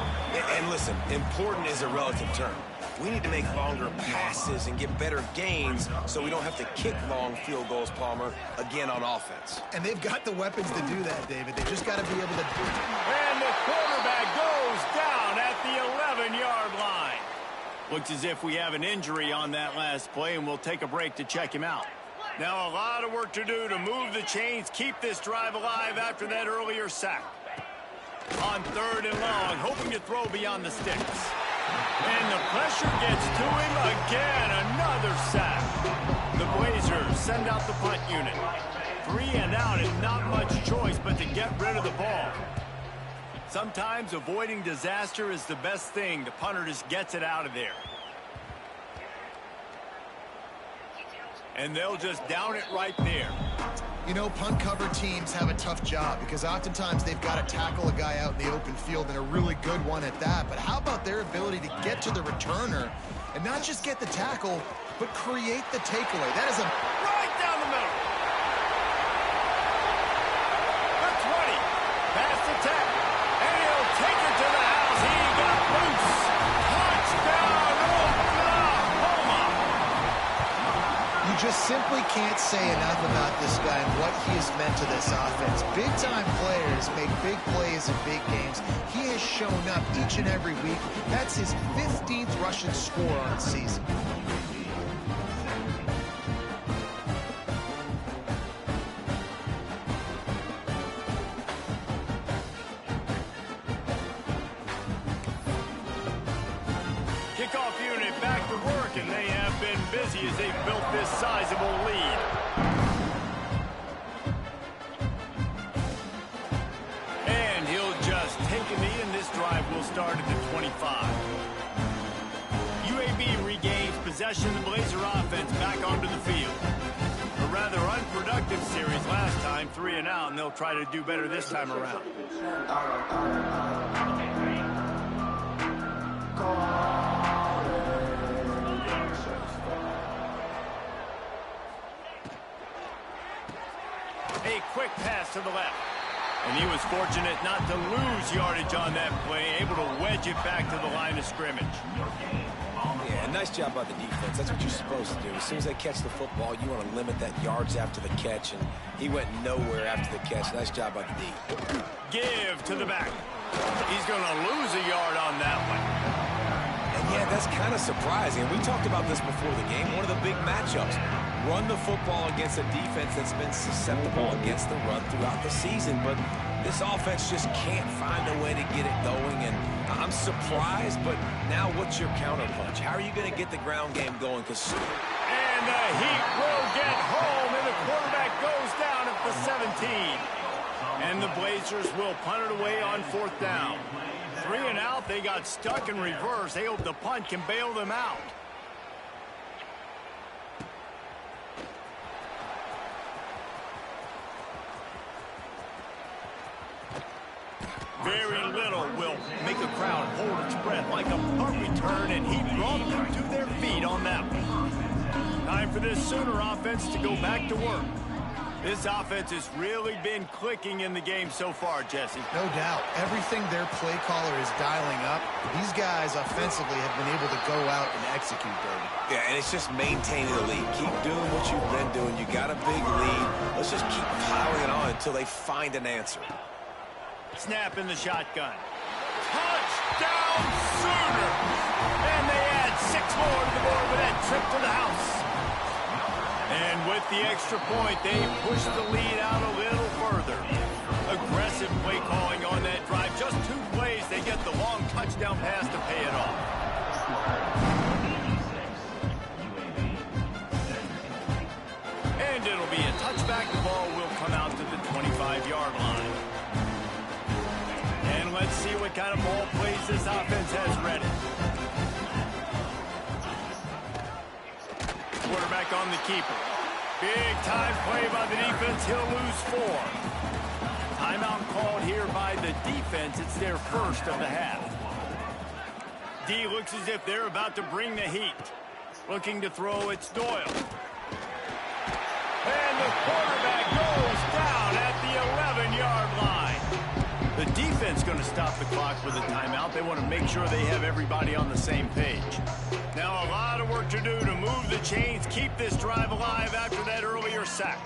And listen, important is a relative term. We need to make longer passes and get better gains so we don't have to kick long field goals, Palmer, again on offense. And they've got the weapons to do that, David. They just got to be able to do it. And the quarterback goes down at the 11-yard line. Looks as if we have an injury on that last play, and we'll take a break to check him out. Now a lot of work to do to move the chains, keep this drive alive after that earlier sack. On 3rd and long, hoping to throw beyond the sticks. And the pressure gets to him again. Another sack. The Blazers send out the punt unit. 3 and out and not much choice but to get rid of the ball. Sometimes avoiding disaster is the best thing. The punter just gets it out of there. And they'll just down it right there. You know, punt cover teams have a tough job because oftentimes they've got to tackle a guy out in the open field, and a really good one at that. But how about their ability to get to the returner and not just get the tackle, but create the takeaway? That is a right down the middle. The 20. Pass attack. And he'll take it to the house. He got loose. Touchdown, Oklahoma. You just simply can't say enough about this guy and what he has meant to this offense. Big-time players make big plays in big games. He has shown up each and every week. That's his 15th rushing score on the season. Kickoff unit back to work, and they have been busy as they've built this sizable lead. And he'll just take a knee, and this drive will start at the 25. UAB regains possession. The Blazer offense back onto the field. A rather unproductive series last time, 3 and out, and they'll try to do better this time around. A quick pass to the left. And he was fortunate not to lose yardage on that play, able to wedge it back to the line of scrimmage. Yeah, nice job by the defense. That's what you're supposed to do. As soon as they catch the football, you want to limit that yards after the catch, and he went nowhere after the catch. Nice job by the D. Give to the back. He's going to lose a yard on that one. And yeah, that's kind of surprising. We talked about this before the game. One of the big matchups. Run the football against a defense that's been susceptible against the run throughout the season. But this offense just can't find a way to get it going. And I'm surprised, but now what's your counterpunch? How are you going to get the ground game going? And the Heat will get home, and the quarterback goes down at the 17. And the Blazers will punt it away on 4th down. 3 and out, they got stuck in reverse. They hope the punt can bail them out. Very little will make a crowd hold its breath like a punt return, and he brought them to their feet on that one. Time for this Sooner offense to go back to work. This offense has really been clicking in the game so far, Jesse. No doubt. Everything their play caller is dialing up, these guys offensively have been able to go out and execute, David. Yeah, and it's just maintaining the lead. Keep doing what you've been doing. You got a big lead. Let's just keep piling it on until they find an answer. Snap in the shotgun. Touchdown Sooners! And they add 6 more to the board with that trip to the house. And with the extra point, they push the lead out a little further. Aggressive play calling on that drive. Just 2 plays, they get the long touchdown pass to pay it off. And it'll be a touchback. The ball will come out to the 25-yard line. And let's see what kind of ball plays this offense has ready. Quarterback on the keeper. Big time play by the defense. He'll lose 4. Timeout called here by the defense. It's their first of the half. D looks as if they're about to bring the heat. Looking to throw, it's Doyle. the quarterback goes down at the 11-yard line. The defense going to stop the clock with a timeout. They want to make sure they have everybody on the same page. Now a lot of work to do to move the chains, keep this drive alive after that earlier sack.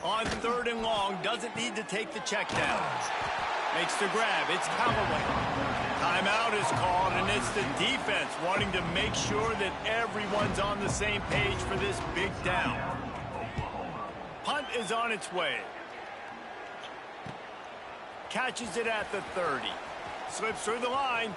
On 3rd and long, doesn't need to take the check down. Makes the grab. It's Callaway. Timeout is called, and it's the defense wanting to make sure that everyone's on the same page for this big down. Punt is on its way. Catches it at the 30. Slips through the line.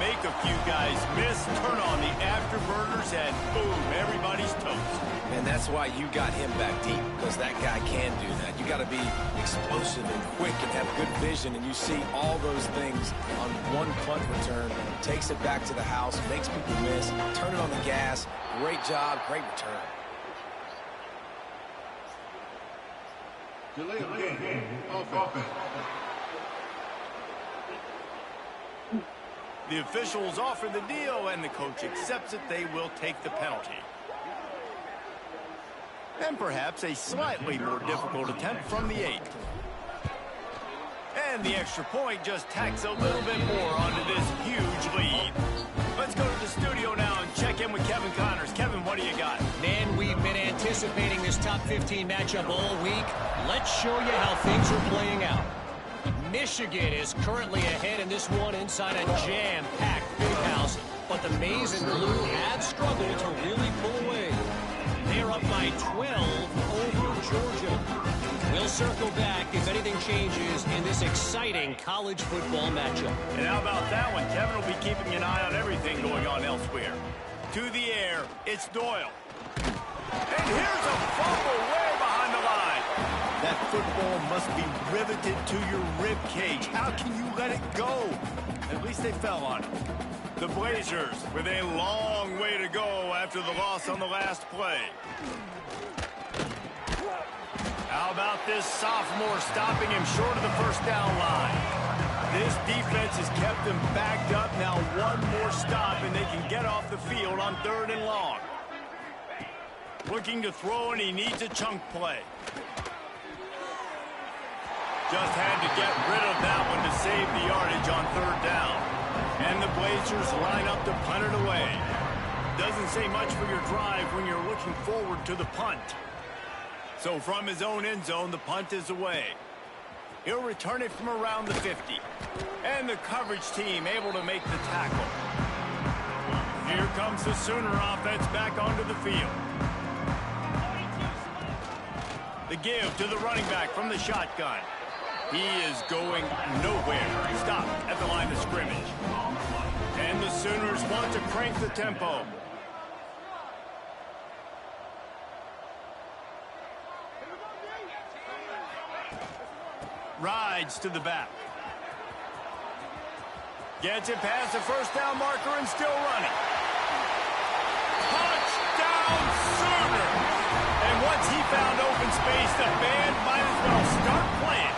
Make a few guys miss, turn on the afterburners, and boom, everybody's toast. And that's why you got him back deep, because that guy can do that. You got to be explosive and quick and have good vision, and you see all those things on one punt return. Takes it back to the house, makes people miss, turn it on the gas. Great job, great return. Delay of game. Offense. The officials offer the deal, and the coach accepts it. They will take the penalty. And perhaps a slightly more difficult attempt from the 8. And the extra point just tacks a little bit more onto this huge lead. Let's go to the studio now and check in with Kevin Connors. Kevin, what do you got? Man, we've been anticipating this top 15 matchup all week. Let's show you how things are playing out. Michigan is currently ahead in this one inside a jam-packed big house, but the Maize and Blue have struggled to really pull away. They're up by 12 over Georgia. We'll circle back if anything changes in this exciting college football matchup. And how about that one? Kevin will be keeping an eye on everything going on elsewhere. To the air, it's Doyle. And here's a fumble way behind the line. That football must be riveted to your rib cage. How can you let it go? At least they fell on it. The Blazers with a long way to go after the loss on the last play. How about this sophomore stopping him short of the first down line? This defense has kept them backed up. Now one more stop and they can get off the field on 3rd and long. Looking to throw, and he needs a chunk play. Just had to get rid of that one to save the yardage on 3rd down. And the Blazers line up to punt it away. Doesn't say much for your drive when you're looking forward to the punt. So from his own end zone, the punt is away. He'll return it from around the 50. And the coverage team able to make the tackle. Here comes the Sooner offense back onto the field. The give to the running back from the shotgun. He is going nowhere. Stop at the line of scrimmage. And the Sooners want to crank the tempo. Rides to the back. Gets it past the first down marker and still running. Touchdown Sooner! And once he found open space, the band might as well start playing.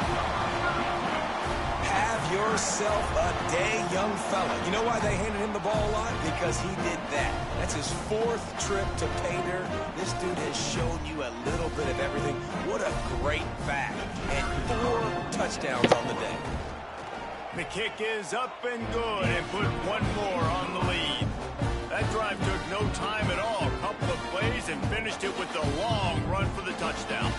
Have yourself a day, young fella. You know why they handed him the ball a lot? Because he did that. That's his 4th trip to pay dirt. This dude has shown you a little bit of everything. What a great back. And 4 touchdowns on the day. The kick is up and good and put one more on the lead. That drive took no time at all. A couple of plays and finished it with a long run for the touchdown.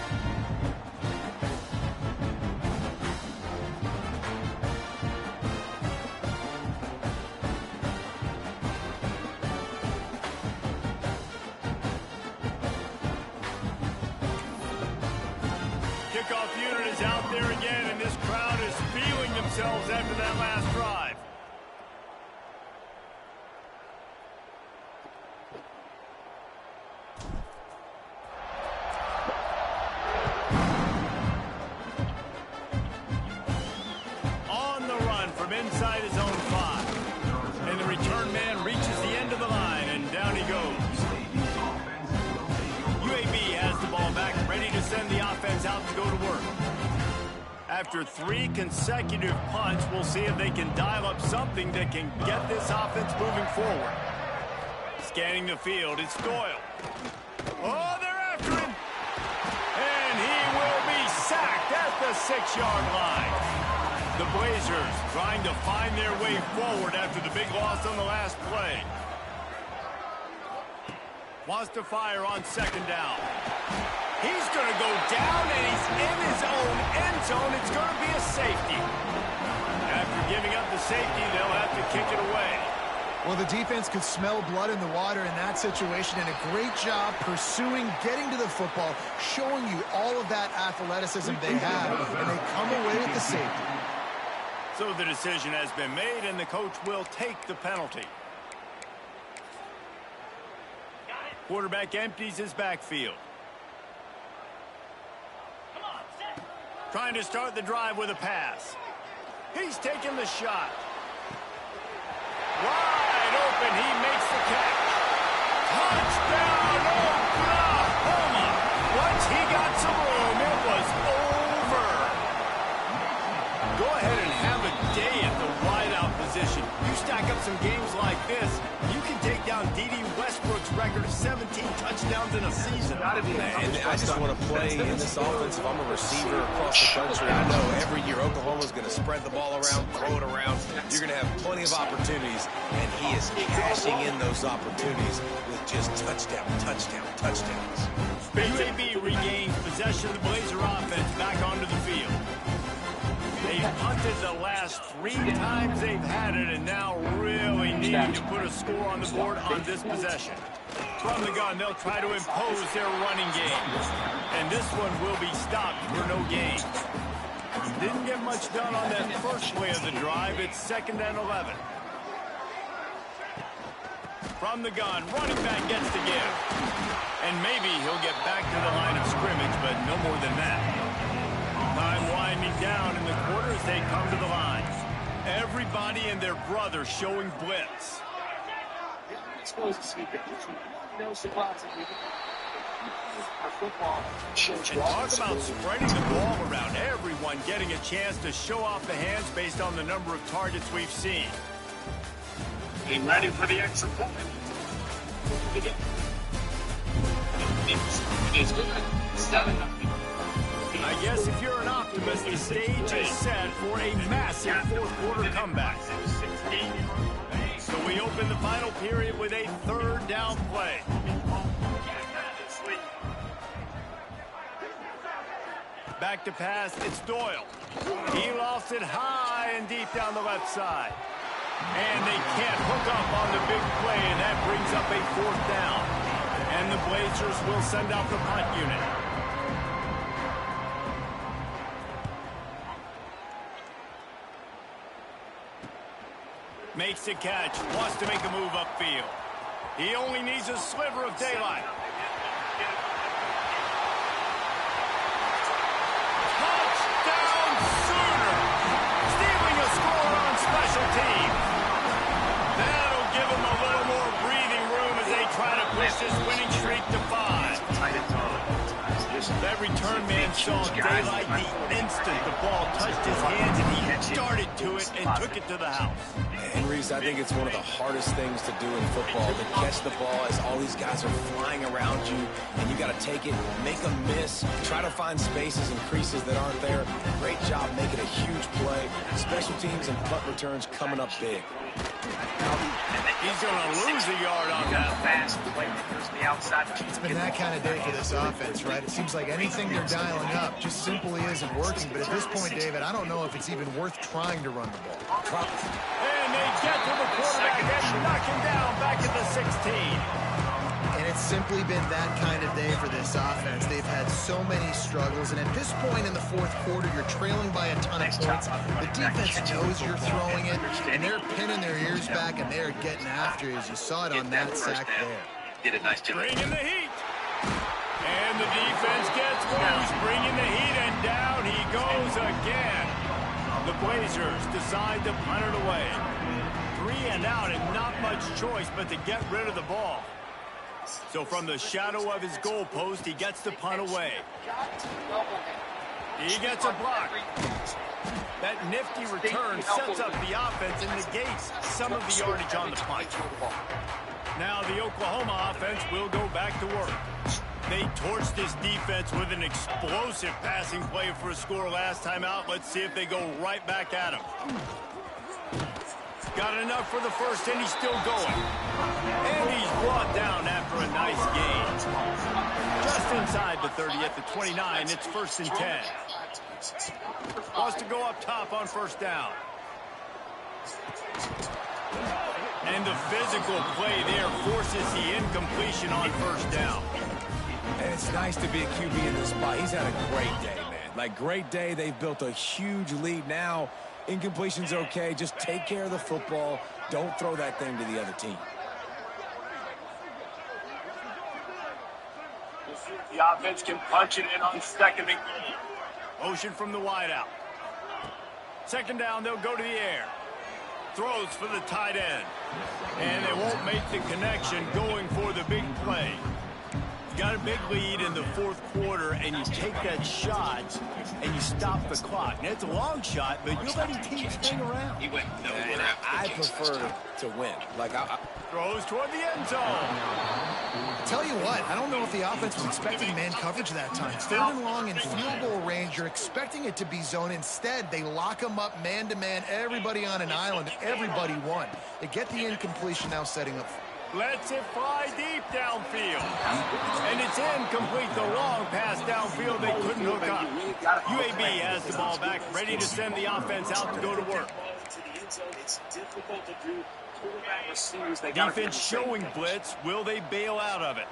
Kickoff unit is out there again, and this crowd is feeling themselves after that last drive. On the run from inside his own 5. And the return man reaches the end of the line, and down he goes. After 3 consecutive punts, we'll see if they can dial up something that can get this offense moving forward. Scanning the field, it's Doyle. Oh, they're after him. And he will be sacked at the 6-yard line. The Blazers trying to find their way forward after the big loss on the last play. Wants to fire on 2nd down. He's going to go down, and he's in his own end zone. It's going to be a safety. After giving up the safety, they'll have to kick it away. Well, the defense could smell blood in the water in that situation, and a great job pursuing, getting to the football, showing you all of that athleticism they have, and they come away with the safety. So the decision has been made, and the coach will take the penalty. Quarterback empties his backfield. Trying to start the drive with a pass. He's taking the shot. Wide open, he makes the catch. Touchdown, Oklahoma! Once he got some room, it was over. Go ahead and have a day at the wideout position. You stack up some games like this, you can take down D.D. Westbrook's record of 17 touchdowns in a season. And I just want to play in this offense. If I'm a receiver across the country, I know every year Oklahoma's going to spread the ball around, throw it around. You're going to have plenty of opportunities, and he is cashing in those opportunities with just touchdowns. The UAB regains possession of the Blazer offense back onto the field. They've punted the last 3 times they've had it, and now really needing to put a score on the board on this possession. From the gun, they'll try to impose their running game. And this one will be stopped for no gain. Didn't get much done on that first play of the drive. It's 2nd and 11. From the gun, running back gets to give. And maybe he'll get back to the line of scrimmage, but no more than that. Time winding down in the quarter as they come to the line. Everybody and their brother showing blitz. And talk about spreading the ball around. Everyone getting a chance to show off the hands based on the number of targets we've seen. Getting ready for the extra point. It's good. 7-0. I guess if you're an optimist, the stage is set for a massive 4th-quarter comeback. So we open the final period with a 3rd down play. Back to pass, it's Doyle. He lost it high and deep down the left side. And they can't hook up on the big play, and that brings up a 4th down. And the Blazers will send out the punt unit. Makes the catch, wants to make a move upfield. He only needs a sliver of daylight. Touchdown Sooner! Stealing a score on special teams. That'll give them a little more breathing room as they try to push this winning streak to 5. That return man saw daylight the instant the ball touched his hands, and he darted to it and took it to the house. And Reese, I think it's one of the hardest things to do in football, to catch the ball as all these guys are flying around you, and you got to take it, make a miss, try to find spaces and creases that aren't there. Great job making a huge play. Special teams and punt returns coming up big. He's going to lose a yard on that. It's been that kind of day for this offense, right? It seems like anything they're dialing up just simply isn't working. But at this point, David, I don't know if it's even worth trying to run the ball. And they get to the quarterback and knock him down back at the 16. And it's simply been that kind of day for this offense. They've had so many struggles, and at this point in the 4th quarter, you're trailing by a ton of points. The defense knows you're throwing it, and they're pinning their ears back, and they're getting after you, as you saw it on that sack there. Did a nice job. Bringing the heat. And the defense gets loose, bringing the heat, and down he goes again. The Blazers decide to punt it away. 3 and out, and not much choice but to get rid of the ball. So from the shadow of his goalpost, he gets the punt away. He gets a block. That nifty return sets up the offense and negates some of the yardage on the punch. Now the Oklahoma offense will go back to work. They torched this defense with an explosive passing play for a score last time out. Let's see if they go right back at him. Got enough for the first, and he's still going. And he's brought down after a nice gain. Just inside the 30 at the 29, it's 1st and 10. Wants to go up top on first down. And the physical play there forces the incompletion on first down. And it's nice to be a QB in this spot. He's had a great day, man. Like, great day. They've built a huge lead. Now, incompletion's okay. Just take care of the football. Don't throw that thing to the other team. The offense can punch it in on 2nd and goal. Motion from the wideout. 2nd down, they'll go to the air. Throws for the tight end. And they won't make the connection going for the big play. You got a big lead in the 4th quarter, and you take that shot, and you stop the clock. Now, it's a long shot, but you're letting teams hang around. He went nowhere. I prefer to win. Like, Throws toward the end zone. Tell you what, I don't know if the offense was expecting man coverage that time. 3rd and long in field goal range, you're expecting it to be zone. Instead, they lock them up man-to-man, everybody on an island, everybody won. They get the incompletion now setting up. Lets it fly deep downfield. And it's incomplete. The long pass downfield, they couldn't hook up. UAB has the ball back, ready to send the offense out to go to work. Defense showing blitz. Will they bail out of it?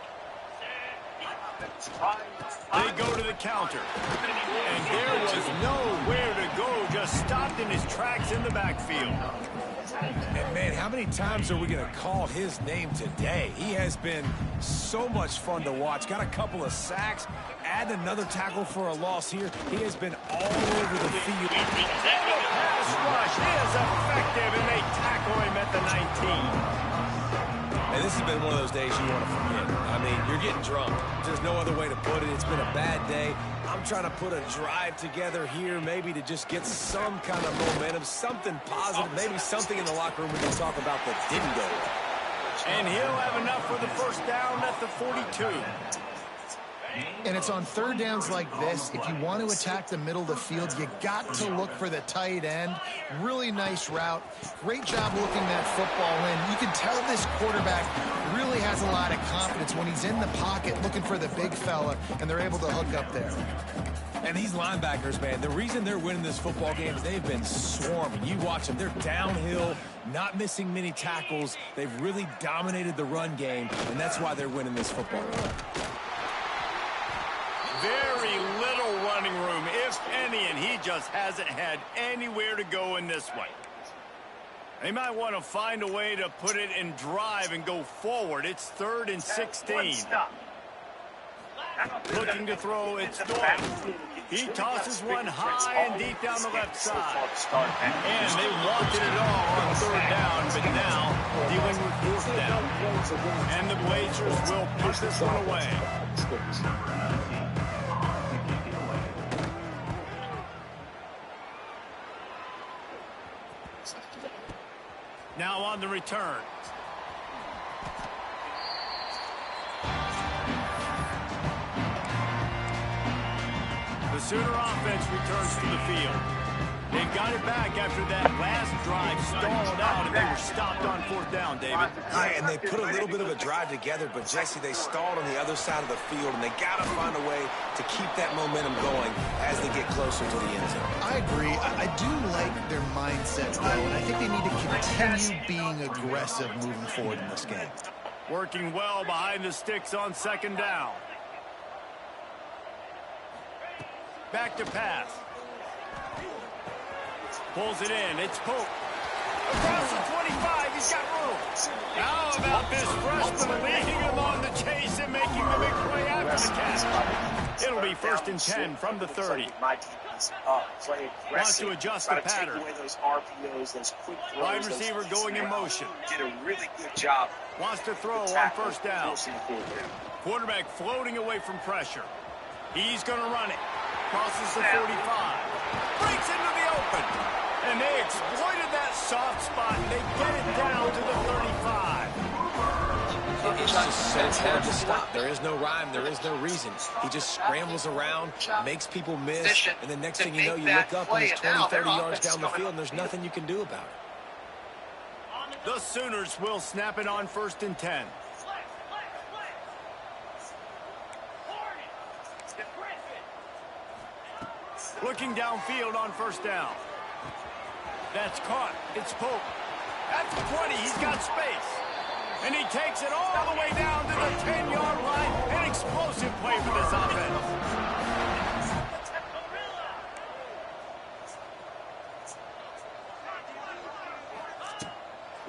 They go to the counter. And there was nowhere to go. Just stopped in his tracks in the backfield. And, man, how many times are we going to call his name today? He has been so much fun to watch. Got a couple of sacks. Add another tackle for a loss here. He has been all over the field. Pass rush is effective, and they tackle him at the 19. And this has been one of those days you want to forget. I mean, you're getting drunk. There's no other way to put it. It's been a bad day. I'm trying to put a drive together here, maybe to just get some kind of momentum, something positive, maybe something in the locker room we can talk about that didn't go well. And he'll have enough for the first down at the 42. And it's on 3rd downs like this. If you want to attack the middle of the field, you got to look for the tight end. Really nice route. Great job looking that football in. You can tell this quarterback really has a lot of confidence when he's in the pocket looking for the big fella, and they're able to hook up there. And these linebackers, man, the reason they're winning this football game is they've been swarming. You watch them. They're downhill, not missing many tackles. They've really dominated the run game, and that's why they're winning this football game. Very little running room, if any, and he just hasn't had anywhere to go in this one. They might want to find a way to put it in drive and go forward. It's 3rd and 16. Looking to throw, it's Norton. He tosses one high and deep down the left side. And they wanted it all on 3rd down, but now dealing with 4th down. And the Blazers will push this one away. Now on the return. The Sooner offense returns to the field. They've got it back after that last drive stalled out, and they were stopped on 4th down, David. Yeah, and they put a little bit of a drive together, but, Jesse, they stalled on the other side of the field, and they got to find a way to keep that momentum going as they get closer to the end zone. I agree. I do like their mindset, though, and I think they need to continue being aggressive moving forward in this game. Working well behind the sticks on 2nd down. Back to pass. Pulls it in. It's Pope. Across the 25. He's got room. How about this freshman leading him on the chase and making the big play after the catch? It'll be 1st and 10 from the 30. Wants to adjust the pattern. Wide receiver going in motion. Did a really good job. Wants to throw on 1st down. Quarterback floating away from pressure. He's going to run it. crosses the 45. Breaks into the open. And they exploited that soft spot. And they get it down to the 35. It's just so hard to stop. There is no rhyme. There is no reason. He just scrambles around, makes people miss, and the next thing you know, you look up and he's 20, 30 yards down the field, and there's nothing you can do about it. The Sooners will snap it on 1st and 10. Looking downfield on 1st down. That's caught. It's Pope. At the 20, he's got space. And he takes it all the way down to the 10-yard line. An explosive play for this offense.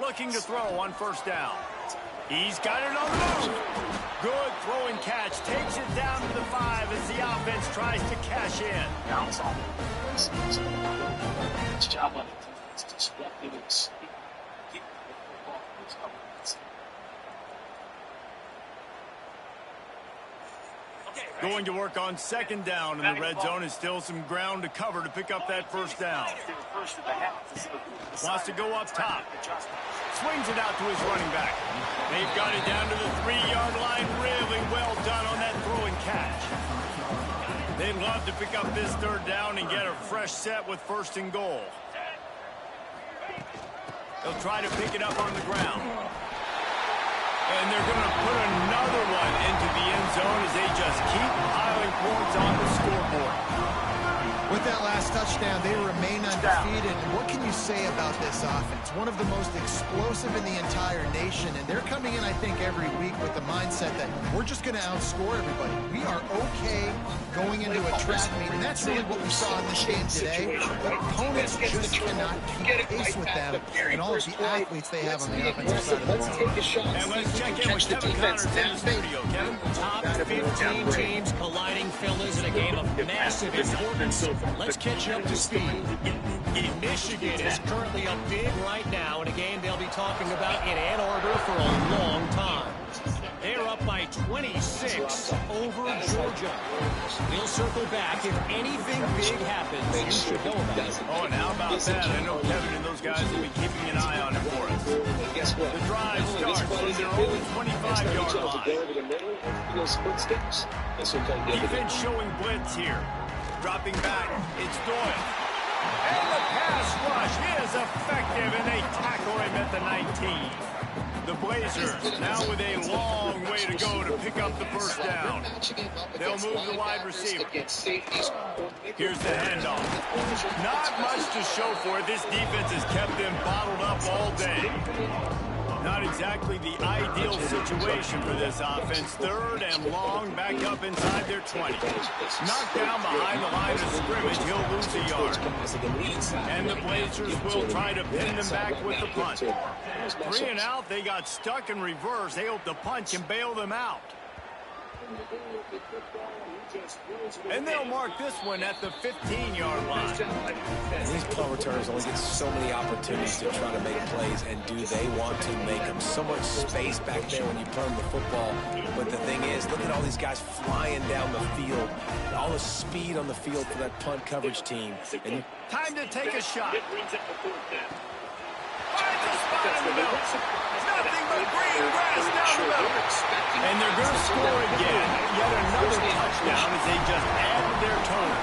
Looking to throw on 1st down. He's got it on the move. Good throw and catch. Takes it down to the 5 as the offense tries to cash in. Going to work on 2nd down, and the red zone is still some ground to cover to pick up that 1st down. Wants to go up top. Swings it out to his running back. They've got it down to the 3-yard line. Really well done on that throw and catch. They'd love to pick up this 3rd down and get a fresh set with 1st and goal. They'll try to pick it up on the ground. And they're going to put another one into the end zone as they just keep piling points on the scoreboard. With that last touchdown, they remain undefeated. And what can you say about this offense? One of the most explosive in the entire nation. And they're coming in, I think, every week with the mindset that we're just going to outscore everybody. We are okay going into a track meet. And that's really what we saw in this game today. Opponents just cannot keep pace with them and all of the athletes they have on the offensive side of the ball. And let's check in with Kevin Connors in the studio. Kevin? Top 15 teams colliding, fellas, in a game of massive importance. Let's catch you up to speed. Michigan is currently up big right now in a game they'll be talking about in Ann Arbor for a long time. They're up by 26 over Georgia. We'll circle back. If anything big happens, you should know about it. Oh, and how about that? I know Kevin and those guys will be keeping an eye on it for us. The drive starts from their own 25-yard line. Defense showing blitz here. Dropping back, it's Doyle. And the pass rush is effective, and they tackle him at the 19. The Blazers now with a long way to go to pick up the 1st down. They'll move the wide receiver. Here's the handoff. Not much to show for it. This defense has kept them bottled up all day. Not exactly the ideal situation for this offense. 3rd and long, back up inside their 20. Knocked down behind the line of scrimmage, he'll lose a yard. And the Blazers will try to pin them back with the punt. 3 and out, they got stuck in reverse. They hope the punt can bail them out. And they'll mark this one at the 15-yard line. These punt returners only get so many opportunities to try to make plays, and do they want to make them? So much space back there when you punt the football. But the thing is, look at all these guys flying down the field. All the speed on the field for that punt coverage team. And time to take a shot. Finds a spot in the middle. Nothing but green grass down the middle. And they're going to score again. Yet another touchdown as they just add to their total.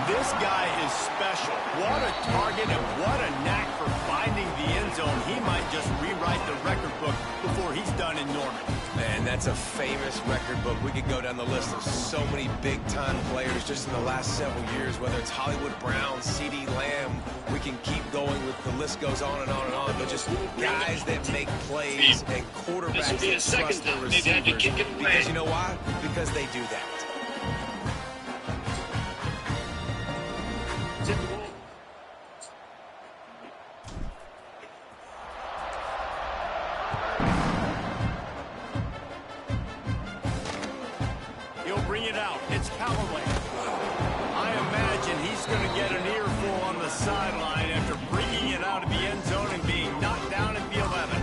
This guy is special. What a target and what a knack for finding the end zone. He might just rewrite the record book before he's done in Norman. Man, that's a famous record book. We could go down the list of so many big-time players just in the last several years, whether it's Hollywood Brown, C.D. Lamb. We can keep going with the list goes on and on and on, but just guys that make plays and quarterbacks that trust their receivers. Because you know why? Because they do that. Sideline after bringing it out of the end zone and being knocked down at the 11.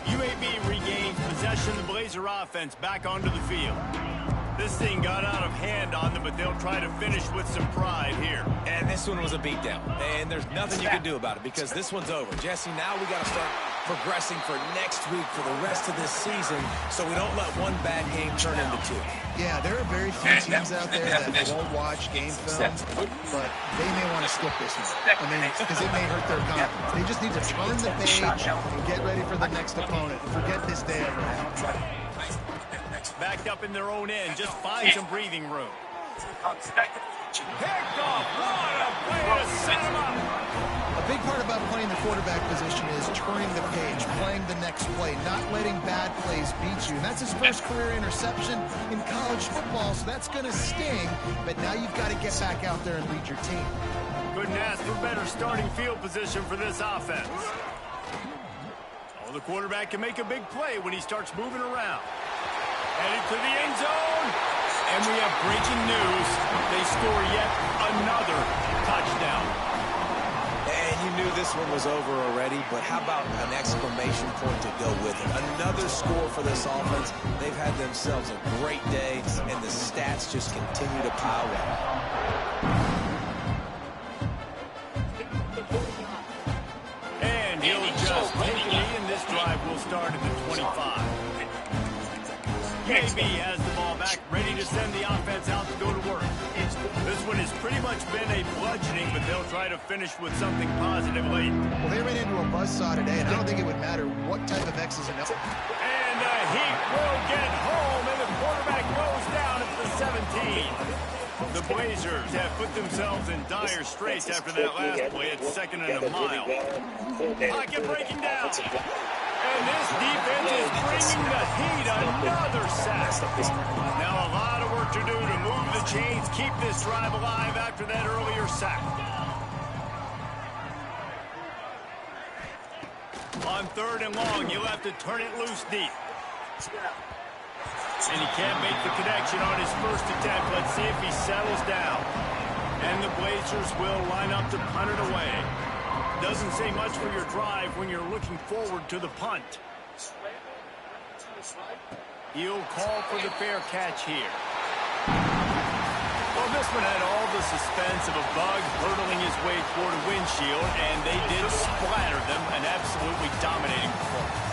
UAB regains possession of the Blazer offense back onto the field. This thing got out of hand on them, but they'll try to finish with some pride here. And this one was a beatdown. And there's nothing you can do about it because this one's over. Jesse, now we got to start progressing for next week for the rest of this season so we don't let one bad game turn into two. Yeah, there are very few teams out there that won't watch game film, but they may want to skip this one. I mean, because it may hurt their confidence. They just need to turn the page and get ready for the next opponent. Forget this day ever happened. Backed up in their own end, just find some breathing room. Picked off, what a way to set him up. A big part about playing the quarterback position is turning the page, playing the next play, not letting bad plays beat you. And that's his first career interception in college football, so that's going to sting. But now you've got to get back out there and lead your team. Couldn't ask for better starting field position for this offense. Oh, the quarterback can make a big play when he starts moving around. Headed to the end zone. And we have breaking news. They score yet another touchdown. And you knew this one was over already, but how about an exclamation point to go with it? Another score for this offense. They've had themselves a great day, and the stats just continue to pile up. And he'll just take a knee, and this drive will start at the 25. UAB has the ball back, ready to send the offense out to go to work. This one has pretty much been a bludgeoning, but they'll try to finish with something positive late. Well, they ran into a buzzsaw today, and I don't think it would matter what type of X's and O's. And the Heat will get home, and the quarterback goes down at the 17. The Blazers have put themselves in dire straits after that last play at 2nd and a mile. Pocket breaking down. And this defense is bringing the Heat another sack. Now a lot of work to do to move the chains, keep this drive alive after that earlier sack. On 3rd and long, you'll have to turn it loose deep. And he can't make the connection on his first attempt. Let's see if he settles down. And the Blazers will line up to punt it away. Doesn't say much for your drive when you're looking forward to the punt. He'll call for the fair catch here. Well, this one had all the suspense of a bug hurtling his way toward a windshield, and they did splatter them, an absolutely dominating performance.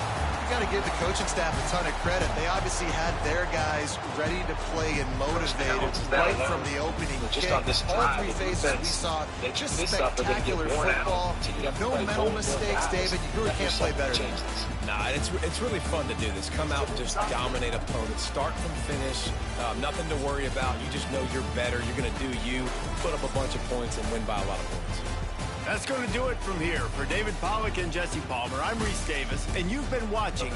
You got to give the coaching staff a ton of credit. They obviously had their guys ready to play and motivated right from the opening kick. All 3 phases we saw just spectacular football. No mental mistakes, David. You really can't play better than this. Nah, it's really fun to do this. Come out and just dominate opponents. Start from finish. Nothing to worry about. You just know you're better. You're going to do you, put up a bunch of points, and win by a lot of points. That's going to do it from here. For David Pollack and Jesse Palmer, I'm Reese Davis, and you've been watching